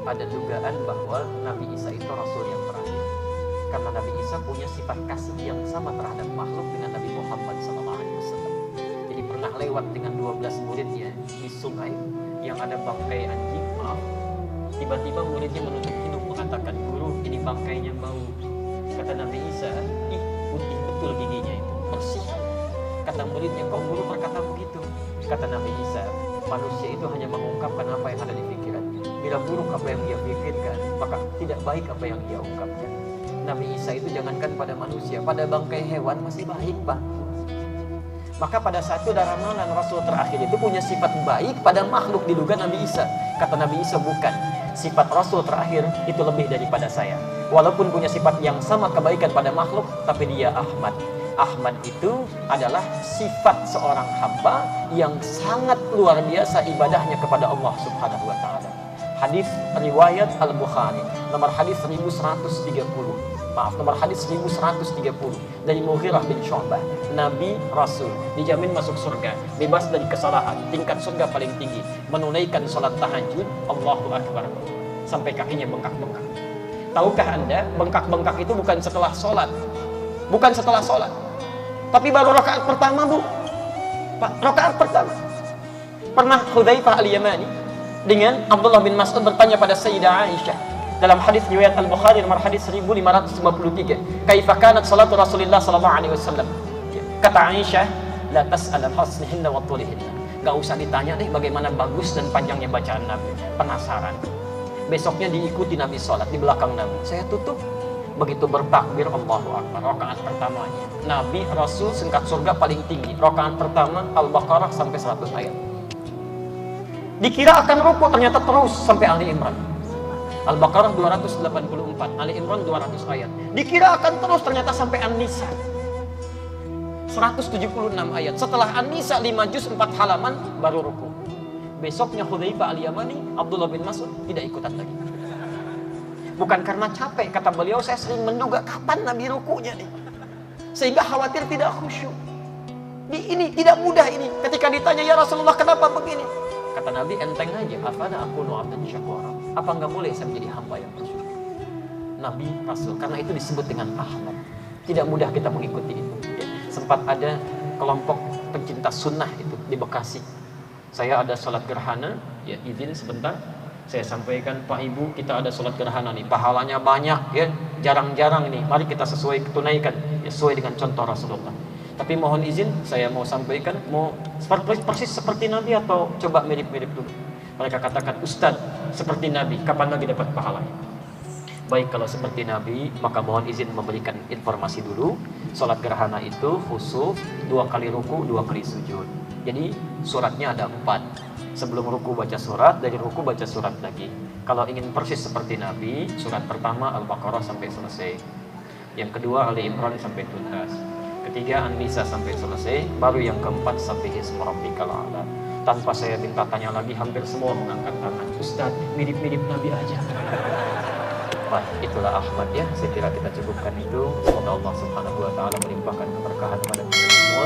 ada dugaan bahwa Nabi Isa itu Rasul yang terakhir. Karena Nabi Isa punya sifat kasih yang sama terhadap makhluk dengan Nabi Muhammad SAW. Jadi pernah lewat dengan 12 muridnya di sungai yang ada bangkai anjing, maaf. Tiba-tiba muridnya menutup hidung mengatakan, guru ini bangkainya bau. Kata Nabi Isa, ih putih betul giginya itu, bersih. Kata muridnya, kok guru berkata begitu? Kata Nabi Isa, manusia itu hanya mengungkapkan apa yang ada di pikirannya. Bila buruk apa yang dia pikirkan, maka tidak baik apa yang dia ungkapkan. Nabi Isa itu jangankan pada manusia, pada bangkai hewan masih baik, Pak. Maka pada saat itu ramalan Rasul terakhir itu punya sifat baik pada makhluk, diduga Nabi Isa. Kata Nabi Isa, bukan. Sifat Rasul terakhir itu lebih daripada saya. Walaupun punya sifat yang sama kebaikan pada makhluk, tapi dia Ahmad. Ahmad itu adalah sifat seorang hamba yang sangat luar biasa ibadahnya kepada Allah Subhanahu Wa Taala. Hadis riwayat Al-Bukhari, nomor hadis 1130. Maaf, nomor hadis 1130 dari Mughirah bin Syu'bah. Nabi Rasul dijamin masuk surga, bebas dari kesalahan, tingkat surga paling tinggi, menunaikan sholat tahajud, Allahu Akbar, sampai kakinya bengkak-bengkak. Tahukah Anda, bengkak-bengkak itu bukan setelah sholat, bukan setelah sholat, tapi baru rakaat pertama, Bu. Pak, rakaat pertama. Pernah Hudzaifah al-Yamani dengan Abdullah bin Mas'ud bertanya pada Sayyidah Aisyah dalam hadis riwayat Al-Bukhari nomor hadis 1553, kaifa kanat salatu Rasulillah sallallahu alaihi wasallam. Kata Aisyah, la tas'al al-husnihinna wa tulihinna. Gak usah ditanya deh bagaimana bagus dan panjangnya bacaan Nabi. Penasaran. Besoknya diikuti Nabi salat di belakang Nabi. Saya tutup, begitu bertakbir Allahu Akbar, rakaat pertamanya Nabi Rasul singkat surga paling tinggi, rakaat pertama Al-Baqarah sampai 100 ayat. Dikira akan rukuk, ternyata terus sampai Ali Imran. Al-Baqarah 284, Ali Imran 200 ayat. Dikira akan terus, ternyata sampai An-Nisa 176 ayat. Setelah An-Nisa 5 juz 4 halaman baru rukuk. Besoknya Hudzaifah al-Yamani, Abdullah bin Mas'ud tidak ikutan lagi. Bukan karena capek, kata beliau, saya sering menduga kapan Nabi rukunya nih, sehingga khawatir tidak khusyuk. Ini tidak mudah ini. Ketika ditanya, ya Rasulullah kenapa begini? Kata Nabi, enteng aja. Afana akunu abdan syakura. Apa nggak boleh saya menjadi hamba yang bersyukur? Nabi Rasul, karena itu disebut dengan Ahmad. Tidak mudah kita mengikuti itu. Ya. Sempat ada kelompok pencinta sunnah itu di Bekasi. Saya ada sholat gerhana, ya izin sebentar. Saya sampaikan, Pak Ibu, kita ada sholat gerhana nih, pahalanya banyak, ya jarang-jarang ini. Mari kita tunaikan, ya, sesuai dengan contoh Rasulullah. Tapi mohon izin, saya mau sampaikan, mau persis seperti Nabi atau coba mirip-mirip dulu. Mereka katakan, Ustadz, seperti Nabi, kapan lagi dapat pahalanya? Baik, kalau seperti Nabi, maka mohon izin memberikan informasi dulu. Sholat gerhana itu khusuf, 2 kali ruku, 2 kali sujud. Jadi suratnya ada 4. Sebelum ruku baca surat, dari ruku baca surat lagi. Kalau ingin persis seperti Nabi, surat pertama Al-Baqarah sampai selesai. Yang kedua Ali Imran sampai tuntas. Ketiga An-Nisa sampai selesai. Baru yang keempat sampai Hisma Rabbikal A'la. Tanpa saya minta tanya lagi, hampir semua mengangkat tangan. Ustaz, mirip-mirip Nabi aja. Wah, itulah Ahmad ya. Saya kira kita cukupkan itu. Semoga Allah Subhanahu wa taala melimpahkan keberkahan pada kita semua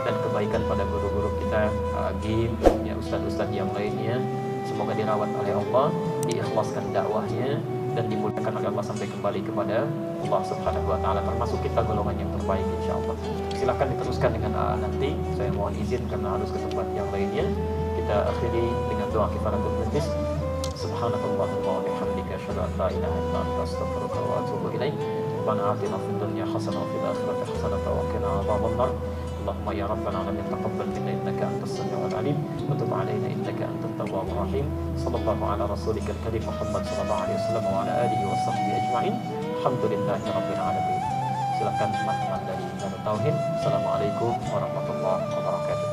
dan kebaikan pada guru-guru kita, Agim, ya ustaz-ustaz yang lainnya. Semoga dirawat oleh Allah, diikhlaskan dakwahnya dan dimuliakan oleh Allah sampai kembali kepada Allah Subhanahu wa taala, termasuk kita golongan yang terbaik insyaallah. Silakan diteruskan dengan nanti. Saya mohon izin karena harus ke tempat yang lainnya. Kita akhiri dengan doa kifaratul majlis. Subhanakallahumma wa bihamdika asyhadu an la ilaha illa anta astaghfiruka wa atubu ilaik. Rabbana atina fid dunya hasanah wa fil akhirati hasanah wa qina adzabannar. Allahumma ya rabbal alamin taqabbal minna innaka antas samiul alim wa tub alaina innaka antat tawwabur rahim. Sallallahu ala rasulika karim Muhammad sallallahu alaihi wasallam wa ala alihi wa sahbihi ajma'in. Alhamdulillahi rabbil alamin. Silakan teman-teman dari Darut Tauhid. Assalamualaikum warahmatullahi wabarakatuh.